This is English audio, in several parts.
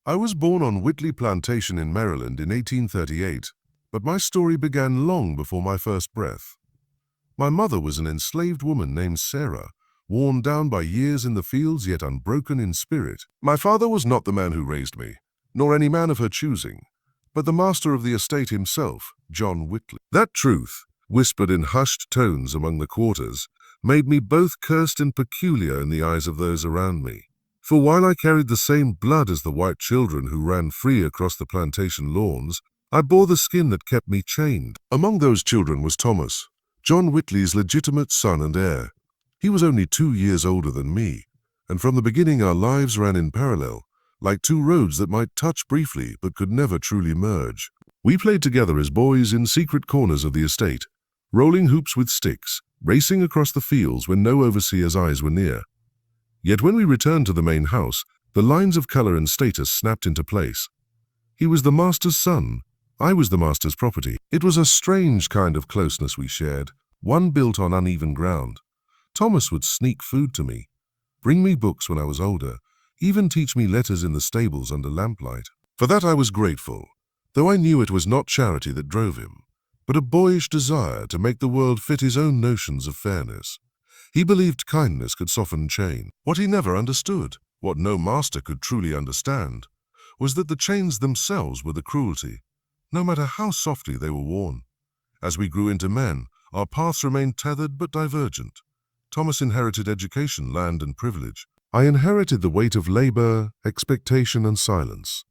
I was born on Whitley Plantation in Maryland in 1838, but my story began long before my first breath. My mother was an enslaved woman named Sarah, worn down by years in the fields yet unbroken in spirit. My father was not the man who raised me, nor any man of her choosing, but the master of the estate himself, John Whitley. That truth, whispered in hushed tones among the quarters, made me both cursed and peculiar in the eyes of those around me. For while I carried the same blood as the white children who ran free across the plantation lawns, I bore the skin that kept me chained. Among those children was Thomas, John Whitley's legitimate son and heir. He was only 2 years older than me, and from the beginning our lives ran in parallel, like two roads that might touch briefly but could never truly merge. We played together as boys in secret corners of the estate, rolling hoops with sticks, racing across the fields when no overseer's eyes were near. Yet when we returned to the main house, the lines of color and status snapped into place. He was the master's son. I was the master's property. It was a strange kind of closeness we shared, one built on uneven ground. Thomas would sneak food to me, bring me books when I was older, even teach me letters in the stables under lamplight. For that I was grateful, though I knew it was not charity that drove him, but a boyish desire to make the world fit his own notions of fairness. He believed kindness could soften chain. What he never understood, what no master could truly understand, was that the chains themselves were the cruelty, no matter how softly they were worn. As we grew into men, our paths remained tethered but divergent. Thomas inherited education, land, and privilege. I inherited the weight of labor, expectation, and silence.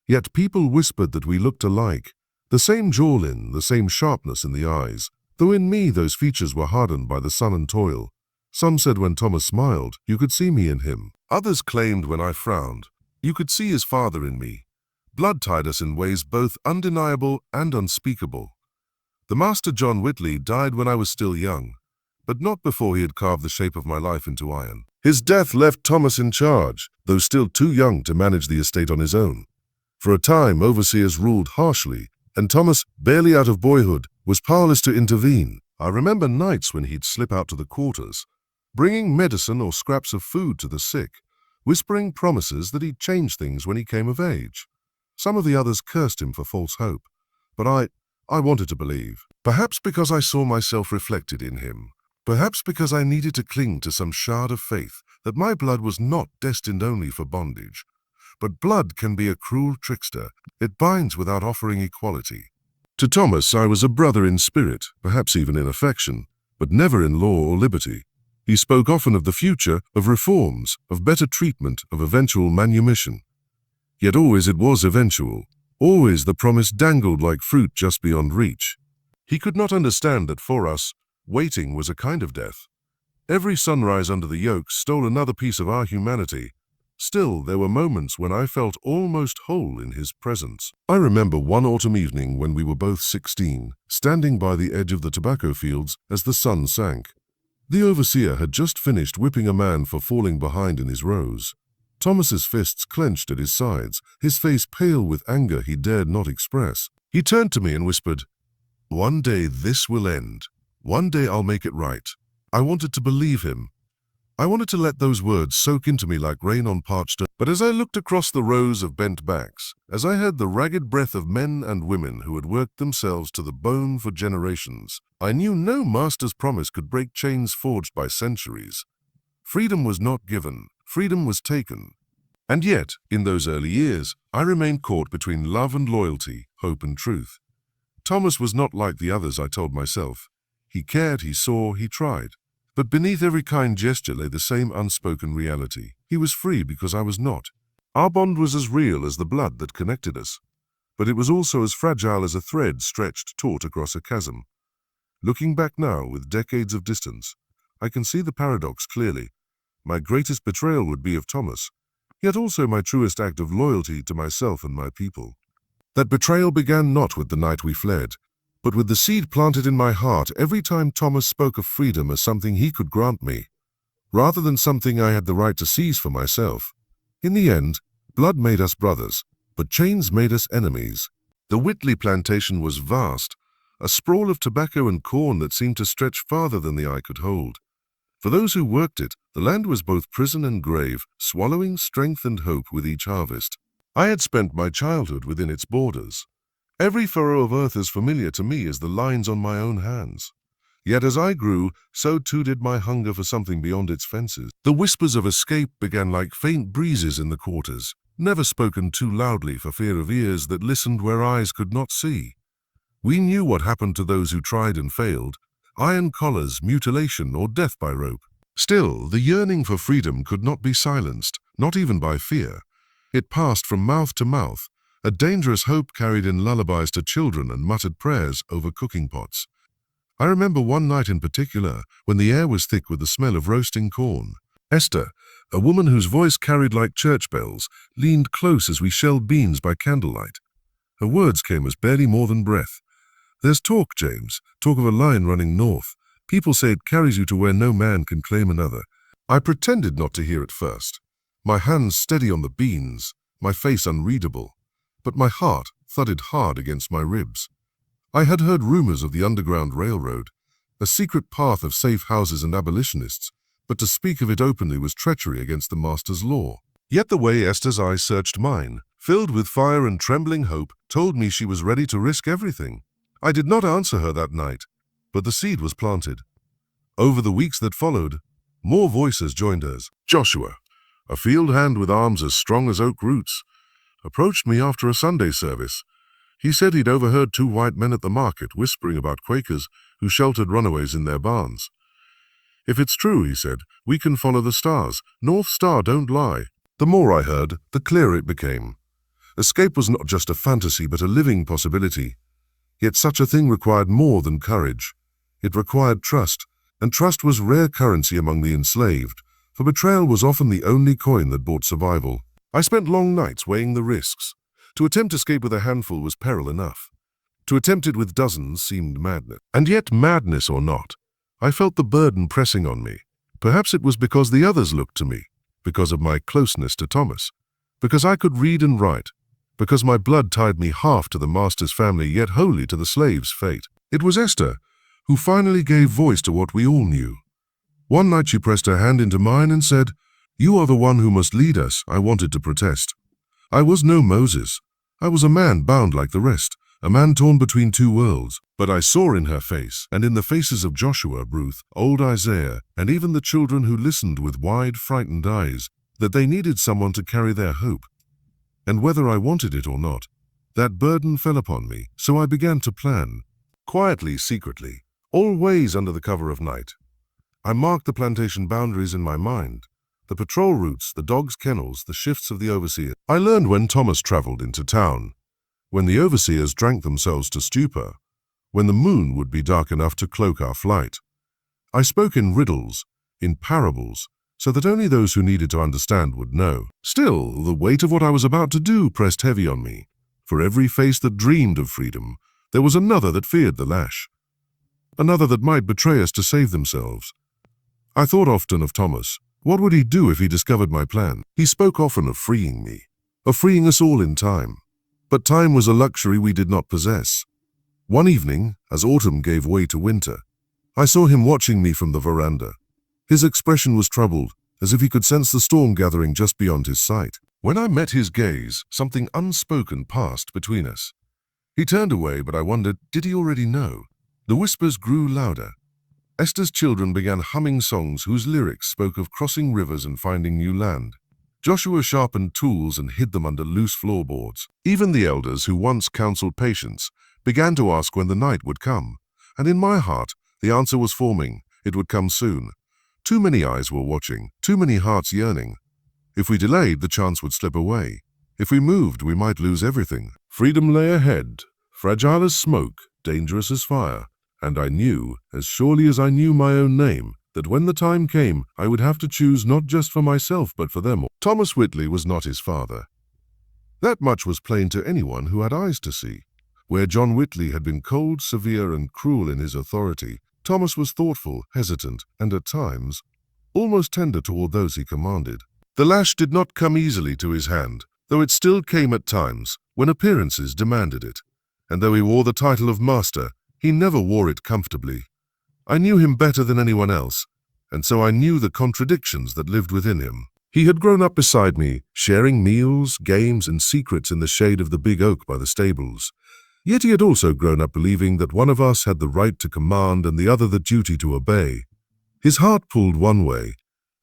Yet people whispered that we looked alike, the same jawline, the same sharpness in the eyes, though in me those features were hardened by the sun and toil. Some said when Thomas smiled, you could see me in him. Others claimed when I frowned, you could see his father in me. Blood tied us in ways both undeniable and unspeakable. The master John Whitley died when I was still young, but not before he had carved the shape of my life into iron. His death left Thomas in charge, though still too young to manage the estate on his own. For a time, overseers ruled harshly, and Thomas, barely out of boyhood, was powerless to intervene. I remember nights when he'd slip out to the quarters, bringing medicine or scraps of food to the sick, whispering promises that he'd change things when he came of age. Some of the others cursed him for false hope, but I wanted to believe. Perhaps because I saw myself reflected in him. Perhaps because I needed to cling to some shard of faith that my blood was not destined only for bondage. But blood can be a cruel trickster. It binds without offering equality. To Thomas, I was a brother in spirit, perhaps even in affection, but never in law or liberty. He spoke often of the future, of reforms, of better treatment, of eventual manumission. Yet always it was eventual. Always the promise dangled like fruit just beyond reach. He could not understand that for us, waiting was a kind of death. Every sunrise under the yoke stole another piece of our humanity. Still, there were moments when I felt almost whole in his presence. I remember one autumn evening when we were both 16, standing by the edge of the tobacco fields as the sun sank. The overseer had just finished whipping a man for falling behind in his rows. Thomas's fists clenched at his sides, his face pale with anger he dared not express. He turned to me and whispered, "One day this will end. One day I'll make it right." I wanted to believe him. I wanted to let those words soak into me like rain on parched earth. But as I looked across the rows of bent backs, as I heard the ragged breath of men and women who had worked themselves to the bone for generations, I knew no master's promise could break chains forged by centuries. Freedom was not given, freedom was taken. And yet, in those early years, I remained caught between love and loyalty, hope and truth. Thomas was not like the others, I told myself. He cared, he saw, he tried. But beneath every kind gesture lay the same unspoken reality. He was free because I was not. Our bond was as real as the blood that connected us, but it was also as fragile as a thread stretched taut across a chasm. Looking back now, with decades of distance, I can see the paradox clearly. My greatest betrayal would be of Thomas, yet also my truest act of loyalty to myself and my people. That betrayal began not with the night we fled, but with the seed planted in my heart every time Thomas spoke of freedom as something he could grant me, rather than something I had the right to seize for myself. In the end, blood made us brothers, but chains made us enemies. The Whitley plantation was vast, a sprawl of tobacco and corn that seemed to stretch farther than the eye could hold. For those who worked it, the land was both prison and grave, swallowing strength and hope with each harvest. I had spent my childhood within its borders. Every furrow of earth as familiar to me as the lines on my own hands. Yet as I grew, so too did my hunger for something beyond its fences. The whispers of escape began like faint breezes in the quarters, never spoken too loudly for fear of ears that listened where eyes could not see. We knew what happened to those who tried and failed: iron collars, mutilation, or death by rope. Still, the yearning for freedom could not be silenced, not even by fear. It passed from mouth to mouth, a dangerous hope carried in lullabies to children and muttered prayers over cooking pots. I remember one night in particular when the air was thick with the smell of roasting corn. Esther, a woman whose voice carried like church bells, leaned close as we shelled beans by candlelight. Her words came as barely more than breath. "There's talk, James, talk of a line running north. People say it carries you to where no man can claim another." I pretended not to hear at first, my hands steady on the beans, my face unreadable, but my heart thudded hard against my ribs. I had heard rumors of the Underground Railroad, a secret path of safe houses and abolitionists, but to speak of it openly was treachery against the master's law. Yet the way Esther's eyes searched mine, filled with fire and trembling hope, told me she was ready to risk everything. I did not answer her that night, but the seed was planted. Over the weeks that followed, more voices joined us. Joshua, a field hand with arms as strong as oak roots, approached me after a Sunday service. He said he'd overheard two white men at the market whispering about Quakers who sheltered runaways in their barns. "If it's true," he said, "we can follow the stars. North Star don't lie." The more I heard, the clearer it became. Escape was not just a fantasy, but a living possibility. Yet such a thing required more than courage. It required trust, and trust was rare currency among the enslaved, for betrayal was often the only coin that bought survival. I spent long nights weighing the risks. To attempt escape with a handful was peril enough. To attempt it with dozens seemed madness. And yet, madness or not, I felt the burden pressing on me. Perhaps it was because the others looked to me, because of my closeness to Thomas, because I could read and write, because my blood tied me half to the master's family, yet wholly to the slave's fate. It was Esther who finally gave voice to what we all knew. One night she pressed her hand into mine and said, "You are the one who must lead us." I wanted to protest. I was no Moses. I was a man bound like the rest, a man torn between two worlds. But I saw in her face, and in the faces of Joshua, Ruth, old Isaiah, and even the children who listened with wide, frightened eyes, that they needed someone to carry their hope. And whether I wanted it or not, that burden fell upon me, so I began to plan. Quietly, secretly, always under the cover of night. I marked the plantation boundaries in my mind, the patrol routes, the dogs' kennels, the shifts of the overseers. I learned when Thomas traveled into town, when the overseers drank themselves to stupor, when the moon would be dark enough to cloak our flight. I spoke in riddles, in parables, so that only those who needed to understand would know. Still, the weight of what I was about to do pressed heavy on me. For every face that dreamed of freedom, there was another that feared the lash, another that might betray us to save themselves. I thought often of Thomas. What would he do if he discovered my plan? He spoke often of freeing me, of freeing us all in time. But time was a luxury we did not possess. One evening, as autumn gave way to winter, I saw him watching me from the veranda. His expression was troubled, as if he could sense the storm gathering just beyond his sight. When I met his gaze, something unspoken passed between us. He turned away, but I wondered, did he already know? The whispers grew louder. Esther's children began humming songs whose lyrics spoke of crossing rivers and finding new land. Joshua sharpened tools and hid them under loose floorboards. Even the elders who once counseled patience began to ask when the night would come. And in my heart, the answer was forming. It would come soon. Too many eyes were watching, too many hearts yearning. If we delayed, the chance would slip away. If we moved, we might lose everything. Freedom lay ahead, fragile as smoke, dangerous as fire. And I knew, as surely as I knew my own name, that when the time came, I would have to choose not just for myself, but for them all. Thomas Whitley was not his father. That much was plain to anyone who had eyes to see. Where John Whitley had been cold, severe, and cruel in his authority, Thomas was thoughtful, hesitant, and at times, almost tender toward those he commanded. The lash did not come easily to his hand, though it still came at times, when appearances demanded it. And though he wore the title of master, he never wore it comfortably. I knew him better than anyone else, and so I knew the contradictions that lived within him. He had grown up beside me, sharing meals, games, and secrets in the shade of the big oak by the stables. Yet he had also grown up believing that one of us had the right to command and the other the duty to obey. His heart pulled one way.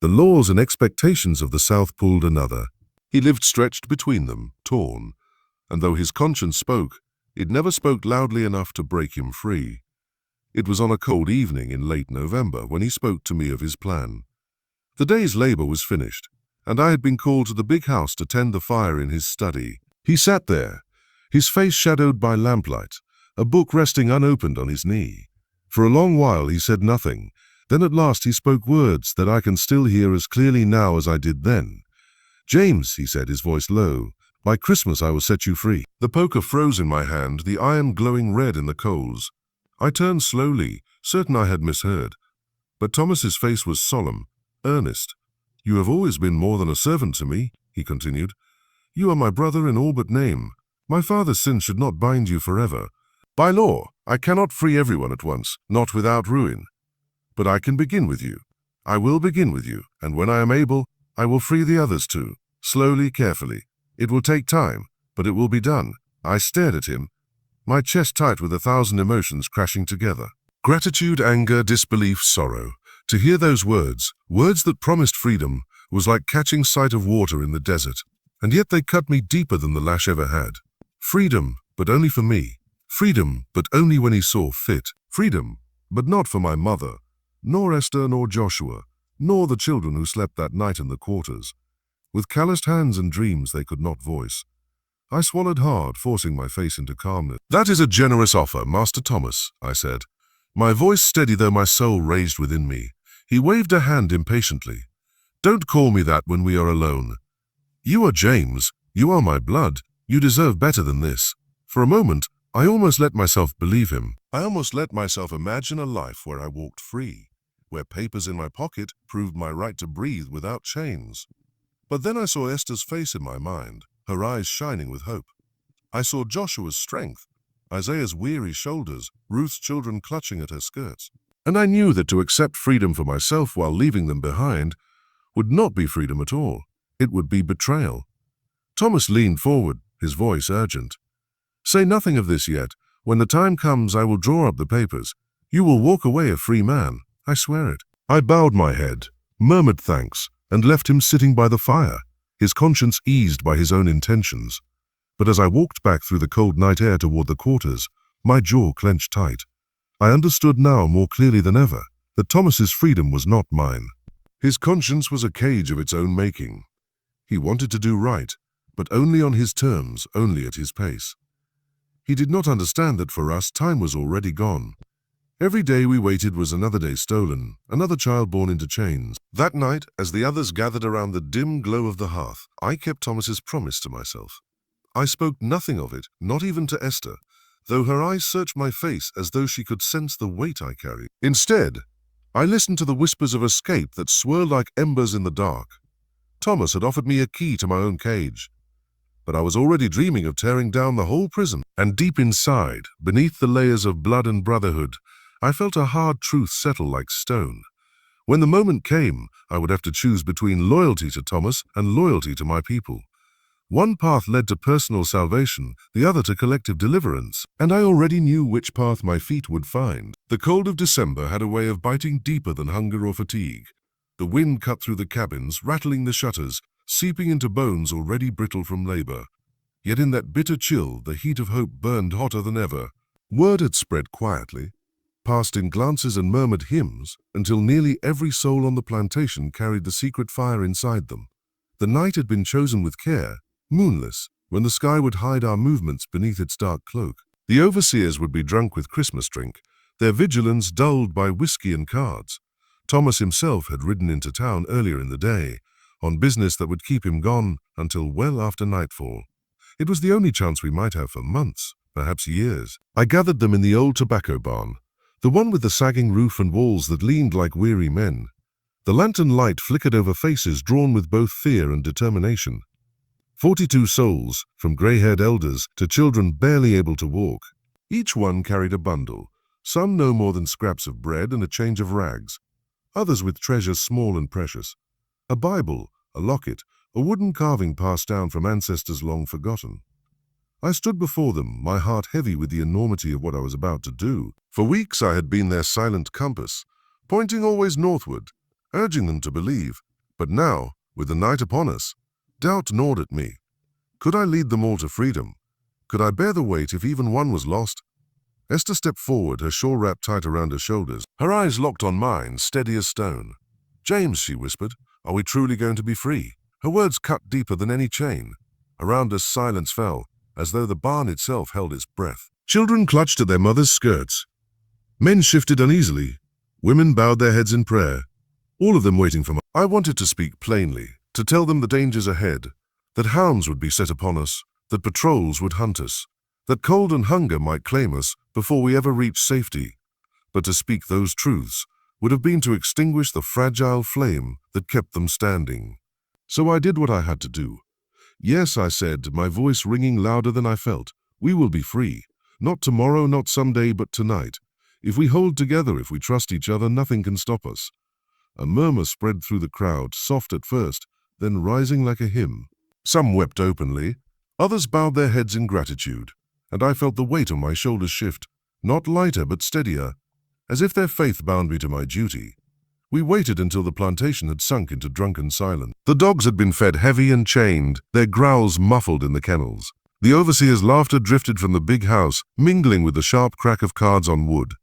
The laws and expectations of the South pulled another. He lived stretched between them, torn, and though his conscience spoke, it never spoke loudly enough to break him free. It was on a cold evening in late November when he spoke to me of his plan. The day's labor was finished, and I had been called to the big house to tend the fire in his study. He sat there, his face shadowed by lamplight, a book resting unopened on his knee. For a long while he said nothing. Then at last he spoke words that I can still hear as clearly now as I did then. "James," he said, his voice low, "by Christmas I will set you free." The poker froze in my hand, the iron glowing red in the coals. I turned slowly, certain I had misheard. But Thomas's face was solemn, earnest. "You have always been more than a servant to me," he continued. "You are my brother in all but name. My father's sin should not bind you forever. By law, I cannot free everyone at once, not without ruin. But I can begin with you. I will begin with you, and when I am able, I will free the others too, slowly, carefully. It will take time, but it will be done." I stared at him, my chest tight with 1,000 emotions crashing together. Gratitude, anger, disbelief, sorrow. To hear those words that promised freedom, was like catching sight of water in the desert, and yet they cut me deeper than the lash ever had. Freedom, but only for me. Freedom, but only when he saw fit. Freedom, but not for my mother, nor Esther, nor Joshua, nor the children who slept that night in the quarters. With calloused hands and dreams they could not voice. I swallowed hard, forcing my face into calmness. "That is a generous offer, Master Thomas," I said, my voice steady though my soul raged within me. He waved a hand impatiently. "Don't call me that when we are alone. You are James. You are my blood. You deserve better than this." For a moment, I almost let myself believe him. I almost let myself imagine a life where I walked free, where papers in my pocket proved my right to breathe without chains. But then I saw Esther's face in my mind, her eyes shining with hope. I saw Joshua's strength, Isaiah's weary shoulders, Ruth's children clutching at her skirts. And I knew that to accept freedom for myself while leaving them behind would not be freedom at all. It would be betrayal. Thomas leaned forward, his voice urgent. "Say nothing of this yet. When the time comes, I will draw up the papers. You will walk away a free man. I swear it." I bowed my head, murmured thanks, and left him sitting by the fire, his conscience eased by his own intentions. But as I walked back through the cold night air toward the quarters, my jaw clenched tight. I understood now more clearly than ever that Thomas's freedom was not mine. His conscience was a cage of its own making. He wanted to do right, but only on his terms, only at his pace. He did not understand that for us time was already gone. Every day we waited was another day stolen, another child born into chains. That night, as the others gathered around the dim glow of the hearth, I kept Thomas's promise to myself. I spoke nothing of it, not even to Esther, though her eyes searched my face as though she could sense the weight I carried. Instead, I listened to the whispers of escape that swirled like embers in the dark. Thomas had offered me a key to my own cage, but I was already dreaming of tearing down the whole prison. And deep inside, beneath the layers of blood and brotherhood, I felt a hard truth settle like stone. When the moment came, I would have to choose between loyalty to Thomas and loyalty to my people. One path led to personal salvation, the other to collective deliverance, and I already knew which path my feet would find. The cold of December had a way of biting deeper than hunger or fatigue. The wind cut through the cabins, rattling the shutters, seeping into bones already brittle from labor. Yet in that bitter chill, the heat of hope burned hotter than ever. Word had spread quietly, passed in glances and murmured hymns, until nearly every soul on the plantation carried the secret fire inside them. The night had been chosen with care, moonless, when the sky would hide our movements beneath its dark cloak. The overseers would be drunk with Christmas drink, their vigilance dulled by whiskey and cards. Thomas himself had ridden into town earlier in the day, on business that would keep him gone until well after nightfall. It was the only chance we might have for months, perhaps years. I gathered them in the old tobacco barn, the one with the sagging roof and walls that leaned like weary men. The lantern light flickered over faces drawn with both fear and determination. 42 souls, from gray-haired elders to children barely able to walk. Each one carried a bundle, some no more than scraps of bread and a change of rags, others with treasures small and precious. A Bible, a locket, a wooden carving passed down from ancestors long forgotten. I stood before them, my heart heavy with the enormity of what I was about to do. For weeks I had been their silent compass, pointing always northward, urging them to believe. But now, with the night upon us, doubt gnawed at me. Could I lead them all to freedom? Could I bear the weight if even one was lost? Esther stepped forward, her shawl wrapped tight around her shoulders, her eyes locked on mine, steady as stone. "James," she whispered, "are we truly going to be free?" Her words cut deeper than any chain. Around us silence fell, as though the barn itself held its breath. Children clutched at their mothers' skirts. Men shifted uneasily. Women bowed their heads in prayer, all of them waiting for me. I wanted to speak plainly, to tell them the dangers ahead, that hounds would be set upon us, that patrols would hunt us, that cold and hunger might claim us before we ever reached safety. But to speak those truths would have been to extinguish the fragile flame that kept them standing. So I did what I had to do. "Yes," I said, my voice ringing louder than I felt. "We will be free. Not tomorrow, not someday, but tonight. If we hold together, if we trust each other, nothing can stop us." A murmur spread through the crowd, soft at first, then rising like a hymn. Some wept openly, others bowed their heads in gratitude, and I felt the weight on my shoulders shift, not lighter but steadier, as if their faith bound me to my duty. We waited until the plantation had sunk into drunken silence. The dogs had been fed heavy and chained, their growls muffled in the kennels. The overseer's laughter drifted from the big house, mingling with the sharp crack of cards on wood.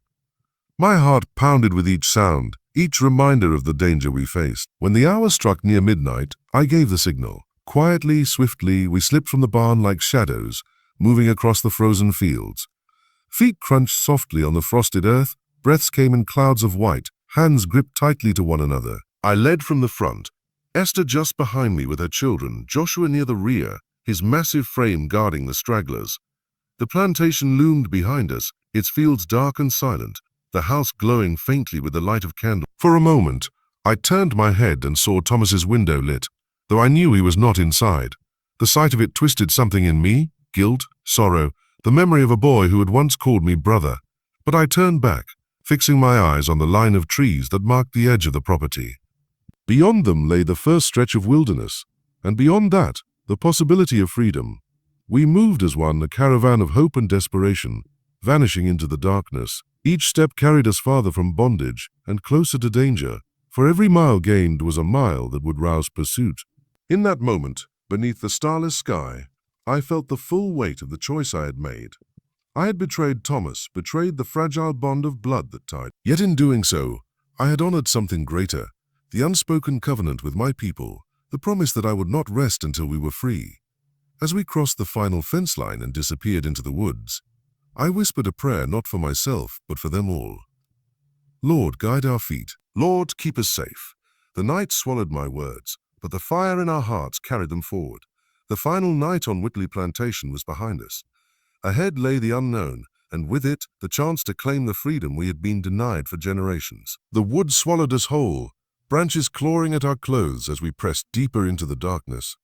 My heart pounded with each sound, each reminder of the danger we faced. When the hour struck near midnight, I gave the signal. Quietly, swiftly, we slipped from the barn like shadows, moving across the frozen fields. Feet crunched softly on the frosted earth, breaths came in clouds of white, hands gripped tightly to one another. I led from the front, Esther just behind me with her children, Joshua near the rear, his massive frame guarding the stragglers. The plantation loomed behind us, its fields dark and silent, the house glowing faintly with the light of candles. For a moment, I turned my head and saw Thomas's window lit, though I knew he was not inside. The sight of it twisted something in me, guilt, sorrow, the memory of a boy who had once called me brother. But I turned back, fixing my eyes on the line of trees that marked the edge of the property. Beyond them lay the first stretch of wilderness, and beyond that, the possibility of freedom. We moved as one, a caravan of hope and desperation, vanishing into the darkness. Each step carried us farther from bondage and closer to danger, for every mile gained was a mile that would rouse pursuit. In that moment, beneath the starless sky, I felt the full weight of the choice I had made. I had betrayed Thomas, betrayed the fragile bond of blood that tied. Yet in doing so, I had honored something greater, the unspoken covenant with my people, the promise that I would not rest until we were free. As we crossed the final fence line and disappeared into the woods, I whispered a prayer not for myself, but for them all. "Lord, guide our feet. Lord, keep us safe." The night swallowed my words, but the fire in our hearts carried them forward. The final night on Whitley Plantation was behind us. Ahead lay the unknown, and with it, the chance to claim the freedom we had been denied for generations. The woods swallowed us whole, branches clawing at our clothes as we pressed deeper into the darkness.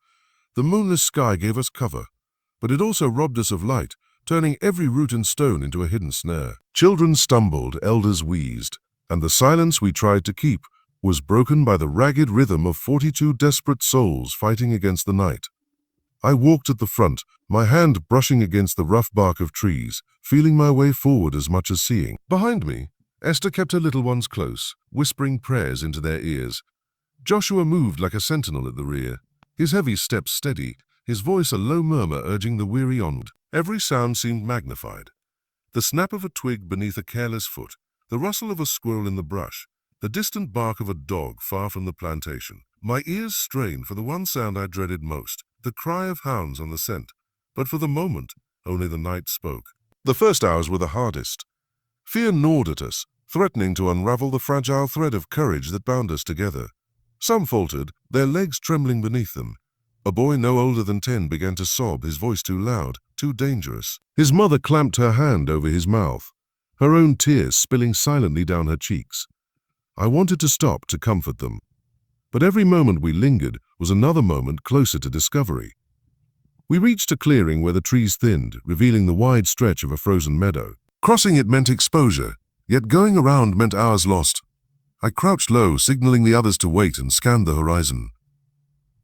The moonless sky gave us cover, but it also robbed us of light, turning every root and stone into a hidden snare. Children stumbled, elders wheezed, and the silence we tried to keep was broken by the ragged rhythm of 42 desperate souls fighting against the night. I walked at the front, my hand brushing against the rough bark of trees, feeling my way forward as much as seeing. Behind me, Esther kept her little ones close, whispering prayers into their ears. Joshua moved like a sentinel at the rear, his heavy steps steady, his voice a low murmur urging the weary onward. Every sound seemed magnified. The snap of a twig beneath a careless foot, the rustle of a squirrel in the brush, the distant bark of a dog far from the plantation. My ears strained for the one sound I dreaded most, the cry of hounds on the scent. But for the moment, only the night spoke. The first hours were the hardest. Fear gnawed at us, threatening to unravel the fragile thread of courage that bound us together. Some faltered, their legs trembling beneath them. A boy no older than 10 began to sob, his voice too loud, too dangerous. His mother clamped her hand over his mouth, her own tears spilling silently down her cheeks. I wanted to stop to comfort them, but every moment we lingered was another moment closer to discovery. We reached a clearing where the trees thinned, revealing the wide stretch of a frozen meadow. Crossing it meant exposure, yet going around meant hours lost. I crouched low, signaling the others to wait, and scanned the horizon.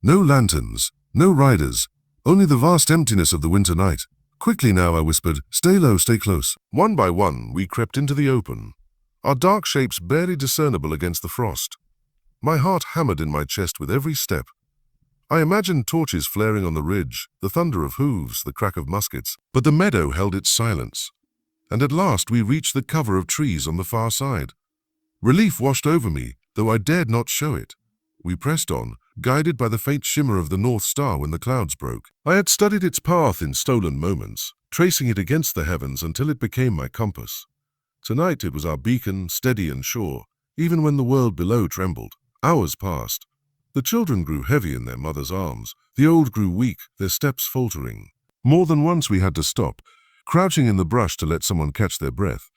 No lanterns, no riders, only the vast emptiness of the winter night. Quickly now, I whispered, stay low, stay close. One by one, we crept into the open, our dark shapes barely discernible against the frost. My heart hammered in my chest with every step. I imagined torches flaring on the ridge, the thunder of hooves, the crack of muskets, but the meadow held its silence. And at last we reached the cover of trees on the far side. Relief washed over me, though I dared not show it. We pressed on, guided by the faint shimmer of the North Star when the clouds broke. I had studied its path in stolen moments, tracing it against the heavens until it became my compass. Tonight it was our beacon, steady and sure, even when the world below trembled. Hours passed. The children grew heavy in their mother's arms. The old grew weak, their steps faltering. More than once we had to stop, crouching in the brush to let someone catch their breath,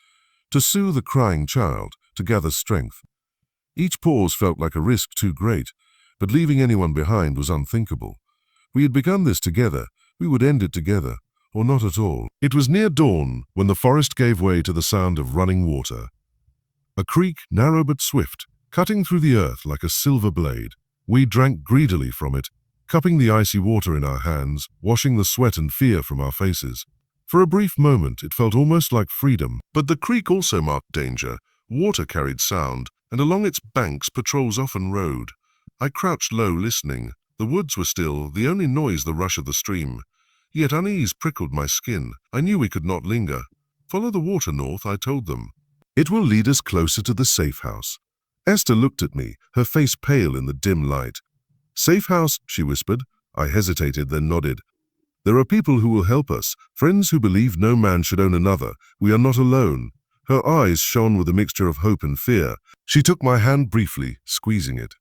to soothe a crying child, to gather strength. Each pause felt like a risk too great, but leaving anyone behind was unthinkable. We had begun this together, we would end it together, or not at all. It was near dawn when the forest gave way to the sound of running water. A creek, narrow but swift, cutting through the earth like a silver blade. We drank greedily from it, cupping the icy water in our hands, washing the sweat and fear from our faces. For a brief moment it felt almost like freedom, but the creek also marked danger. Water carried sound, and along its banks patrols often rode. I crouched low, listening. The woods were still, the only noise the rush of the stream. Yet unease prickled my skin. I knew we could not linger. Follow the water north, I told them. It will lead us closer to the safe house. Esther looked at me, her face pale in the dim light. Safe house, she whispered. I hesitated, then nodded. There are people who will help us, friends who believe no man should own another. We are not alone. Her eyes shone with a mixture of hope and fear. She took my hand briefly, squeezing it.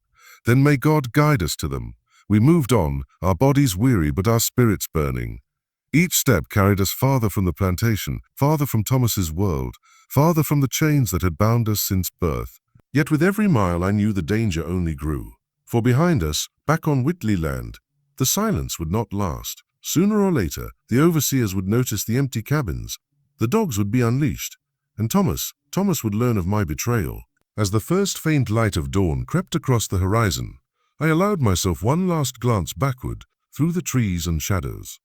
Then may God guide us to them. We moved on, our bodies weary but our spirits burning. Each step carried us farther from the plantation, farther from Thomas's world, farther from the chains that had bound us since birth. Yet with every mile I knew the danger only grew. For behind us, back on Whitley land, the silence would not last. Sooner or later, the overseers would notice the empty cabins. The dogs would be unleashed. And Thomas would learn of my betrayal. As the first faint light of dawn crept across the horizon, I allowed myself one last glance backward, through the trees and shadows.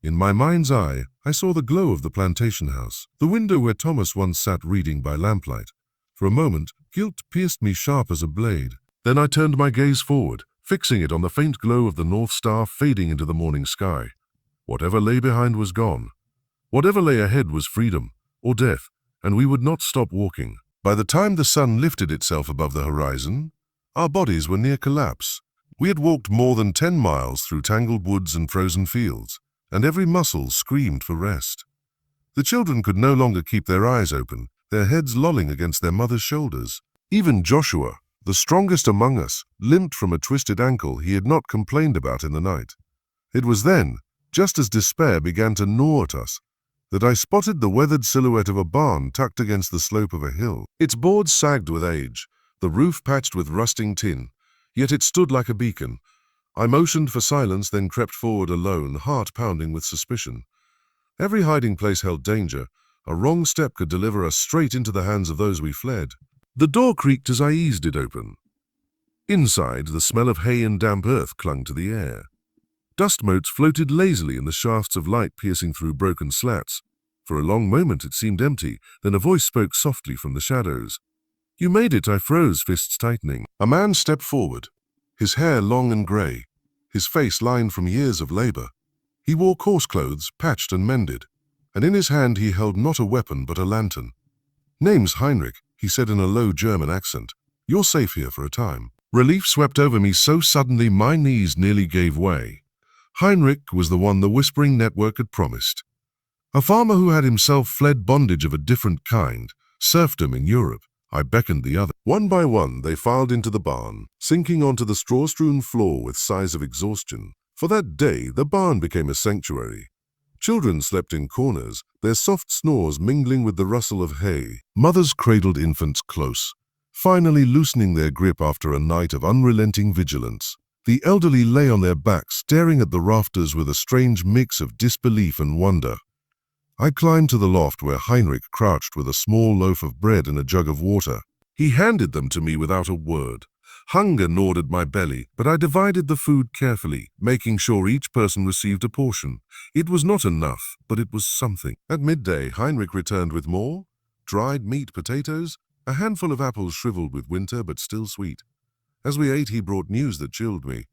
In my mind's eye, I saw the glow of the plantation house, the window where Thomas once sat reading by lamplight. For a moment, guilt pierced me sharp as a blade. Then I turned my gaze forward, fixing it on the faint glow of the North Star fading into the morning sky. Whatever lay behind was gone. Whatever lay ahead was freedom, or death, and we would not stop walking. By the time the sun lifted itself above the horizon, our bodies were near collapse. We had walked more than 10 miles through tangled woods and frozen fields, and every muscle screamed for rest. The children could no longer keep their eyes open, their heads lolling against their mother's shoulders. Even Joshua, the strongest among us, limped from a twisted ankle he had not complained about in the night. It was then, just as despair began to gnaw at us, that I spotted the weathered silhouette of a barn tucked against the slope of a hill. Its boards sagged with age, the roof patched with rusting tin, yet it stood like a beacon. I motioned for silence, then crept forward alone, heart pounding with suspicion. Every hiding place held danger. A wrong step could deliver us straight into the hands of those we fled. The door creaked as I eased it open. Inside, the smell of hay and damp earth clung to the air. Dust motes floated lazily in the shafts of light piercing through broken slats. For a long moment it seemed empty, then a voice spoke softly from the shadows. You made it, I froze, fists tightening. A man stepped forward, his hair long and grey, his face lined from years of labor. He wore coarse clothes, patched and mended, and in his hand he held not a weapon but a lantern. Name's Heinrich, he said in a low German accent. You're safe here for a time. Relief swept over me so suddenly my knees nearly gave way. Heinrich was the one the Whispering Network had promised. A farmer who had himself fled bondage of a different kind, serfdom in Europe. I beckoned the other. One by one they filed into the barn, sinking onto the straw-strewn floor with sighs of exhaustion. For that day the barn became a sanctuary. Children slept in corners, their soft snores mingling with the rustle of hay. Mothers cradled infants close, finally loosening their grip after a night of unrelenting vigilance. The elderly lay on their backs, staring at the rafters with a strange mix of disbelief and wonder. I climbed to the loft where Heinrich crouched with a small loaf of bread and a jug of water. He handed them to me without a word. Hunger gnawed at my belly, but I divided the food carefully, making sure each person received a portion. It was not enough, but it was something. At midday, Heinrich returned with more dried meat, potatoes, a handful of apples shriveled with winter but still sweet. As we ate, he brought news that chilled me.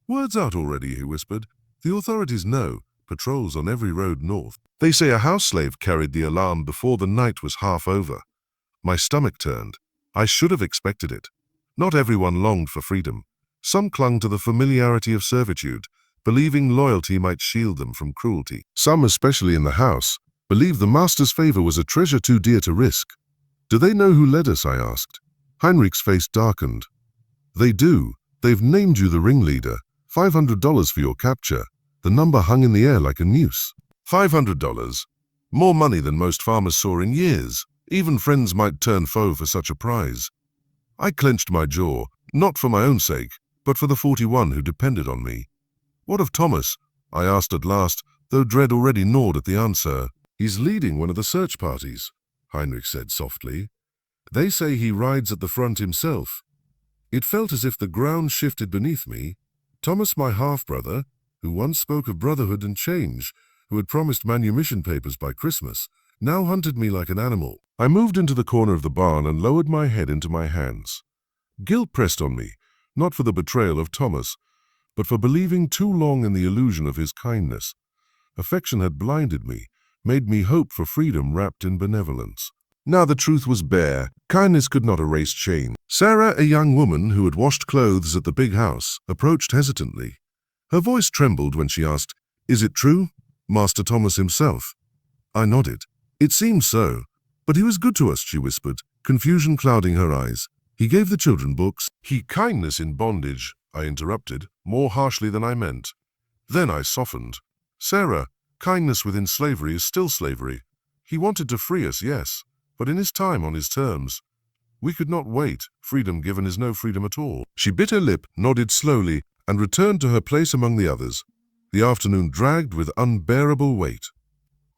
"Word's out already," he whispered. "The authorities know. Patrols on every road north. They say a house slave carried the alarm before the night was half over." My stomach turned. I should have expected it. Not everyone longed for freedom. Some clung to the familiarity of servitude, believing loyalty might shield them from cruelty. Some, especially in the house, believed the master's favor was a treasure too dear to risk. "Do they know who led us?" I asked. Heinrich's face darkened. "They do. They've named you the ringleader. $500 for your capture." The number hung in the air like a noose. $500. More money than most farmers saw in years. Even friends might turn foe for such a prize. I clenched my jaw, not for my own sake, but for the 41 who depended on me. "What of Thomas?" I asked at last, though dread already gnawed at the answer. "He's leading one of the search parties," Heinrich said softly. "They say he rides at the front himself." It felt as if the ground shifted beneath me. Thomas, my half-brother, who once spoke of brotherhood and change, who had promised manumission papers by Christmas, now hunted me like an animal. I moved into the corner of the barn and lowered my head into my hands. Guilt pressed on me, not for the betrayal of Thomas, but for believing too long in the illusion of his kindness. Affection had blinded me, made me hope for freedom wrapped in benevolence. Now the truth was bare. Kindness could not erase shame. Sarah, a young woman who had washed clothes at the big house, approached hesitantly. Her voice trembled when she asked, "Is it true? Master Thomas himself?" I nodded. "It seems so. But he was good to us," she whispered, confusion clouding her eyes. "He gave the children books." "Kindness in bondage," I interrupted, more harshly than I meant. Then I softened. "Sarah, kindness within slavery is still slavery. He wanted to free us, yes, but in his time, on his terms. We could not wait. Freedom given is no freedom at all." She bit her lip, nodded slowly, and returned to her place among the others. The afternoon dragged with unbearable weight.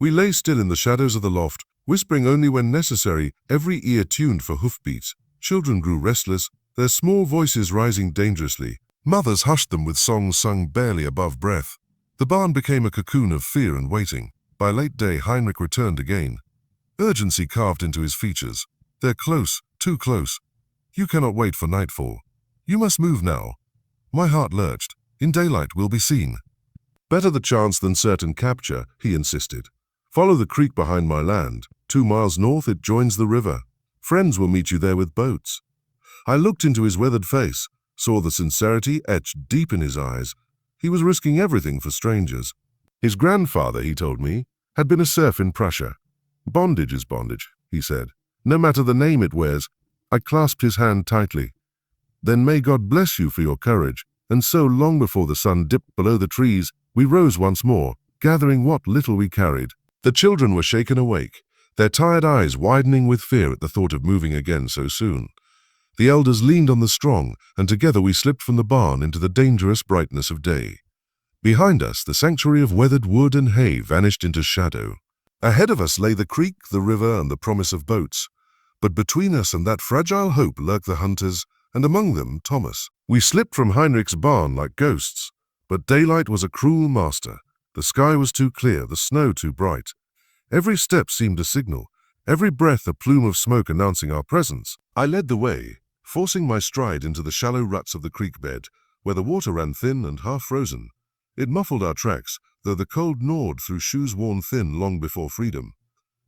We lay still in the shadows of the loft, whispering only when necessary, every ear tuned for hoofbeats. Children grew restless, their small voices rising dangerously. Mothers hushed them with songs sung barely above breath. The barn became a cocoon of fear and waiting. By late day, Heinrich returned again. Urgency carved into his features. "They're close, too close. You cannot wait for nightfall. You must move now." My heart lurched. "In daylight we'll be seen." "Better the chance than certain capture," he insisted. "Follow the creek behind my land. 2 miles north it joins the river. Friends will meet you there with boats." I looked into his weathered face, saw the sincerity etched deep in his eyes. He was risking everything for strangers. His grandfather, he told me, had been a serf in Prussia. "Bondage is bondage," he said, "no matter the name it wears." I clasped his hand tightly. "Then may God bless you for your courage." And so, long before the sun dipped below the trees, we rose once more, gathering what little we carried. The children were shaken awake, their tired eyes widening with fear at the thought of moving again so soon. The elders leaned on the strong, and together we slipped from the barn into the dangerous brightness of day. Behind us, the sanctuary of weathered wood and hay vanished into shadow. Ahead of us lay the creek, the river, and the promise of boats. But between us and that fragile hope lurked the hunters, and among them Thomas. We slipped from Heinrich's barn like ghosts, but daylight was a cruel master. The sky was too clear, the snow too bright. Every step seemed a signal, every breath a plume of smoke announcing our presence. I led the way, forcing my stride into the shallow ruts of the creek bed, where the water ran thin and half frozen. It muffled our tracks, though the cold gnawed through shoes worn thin long before freedom.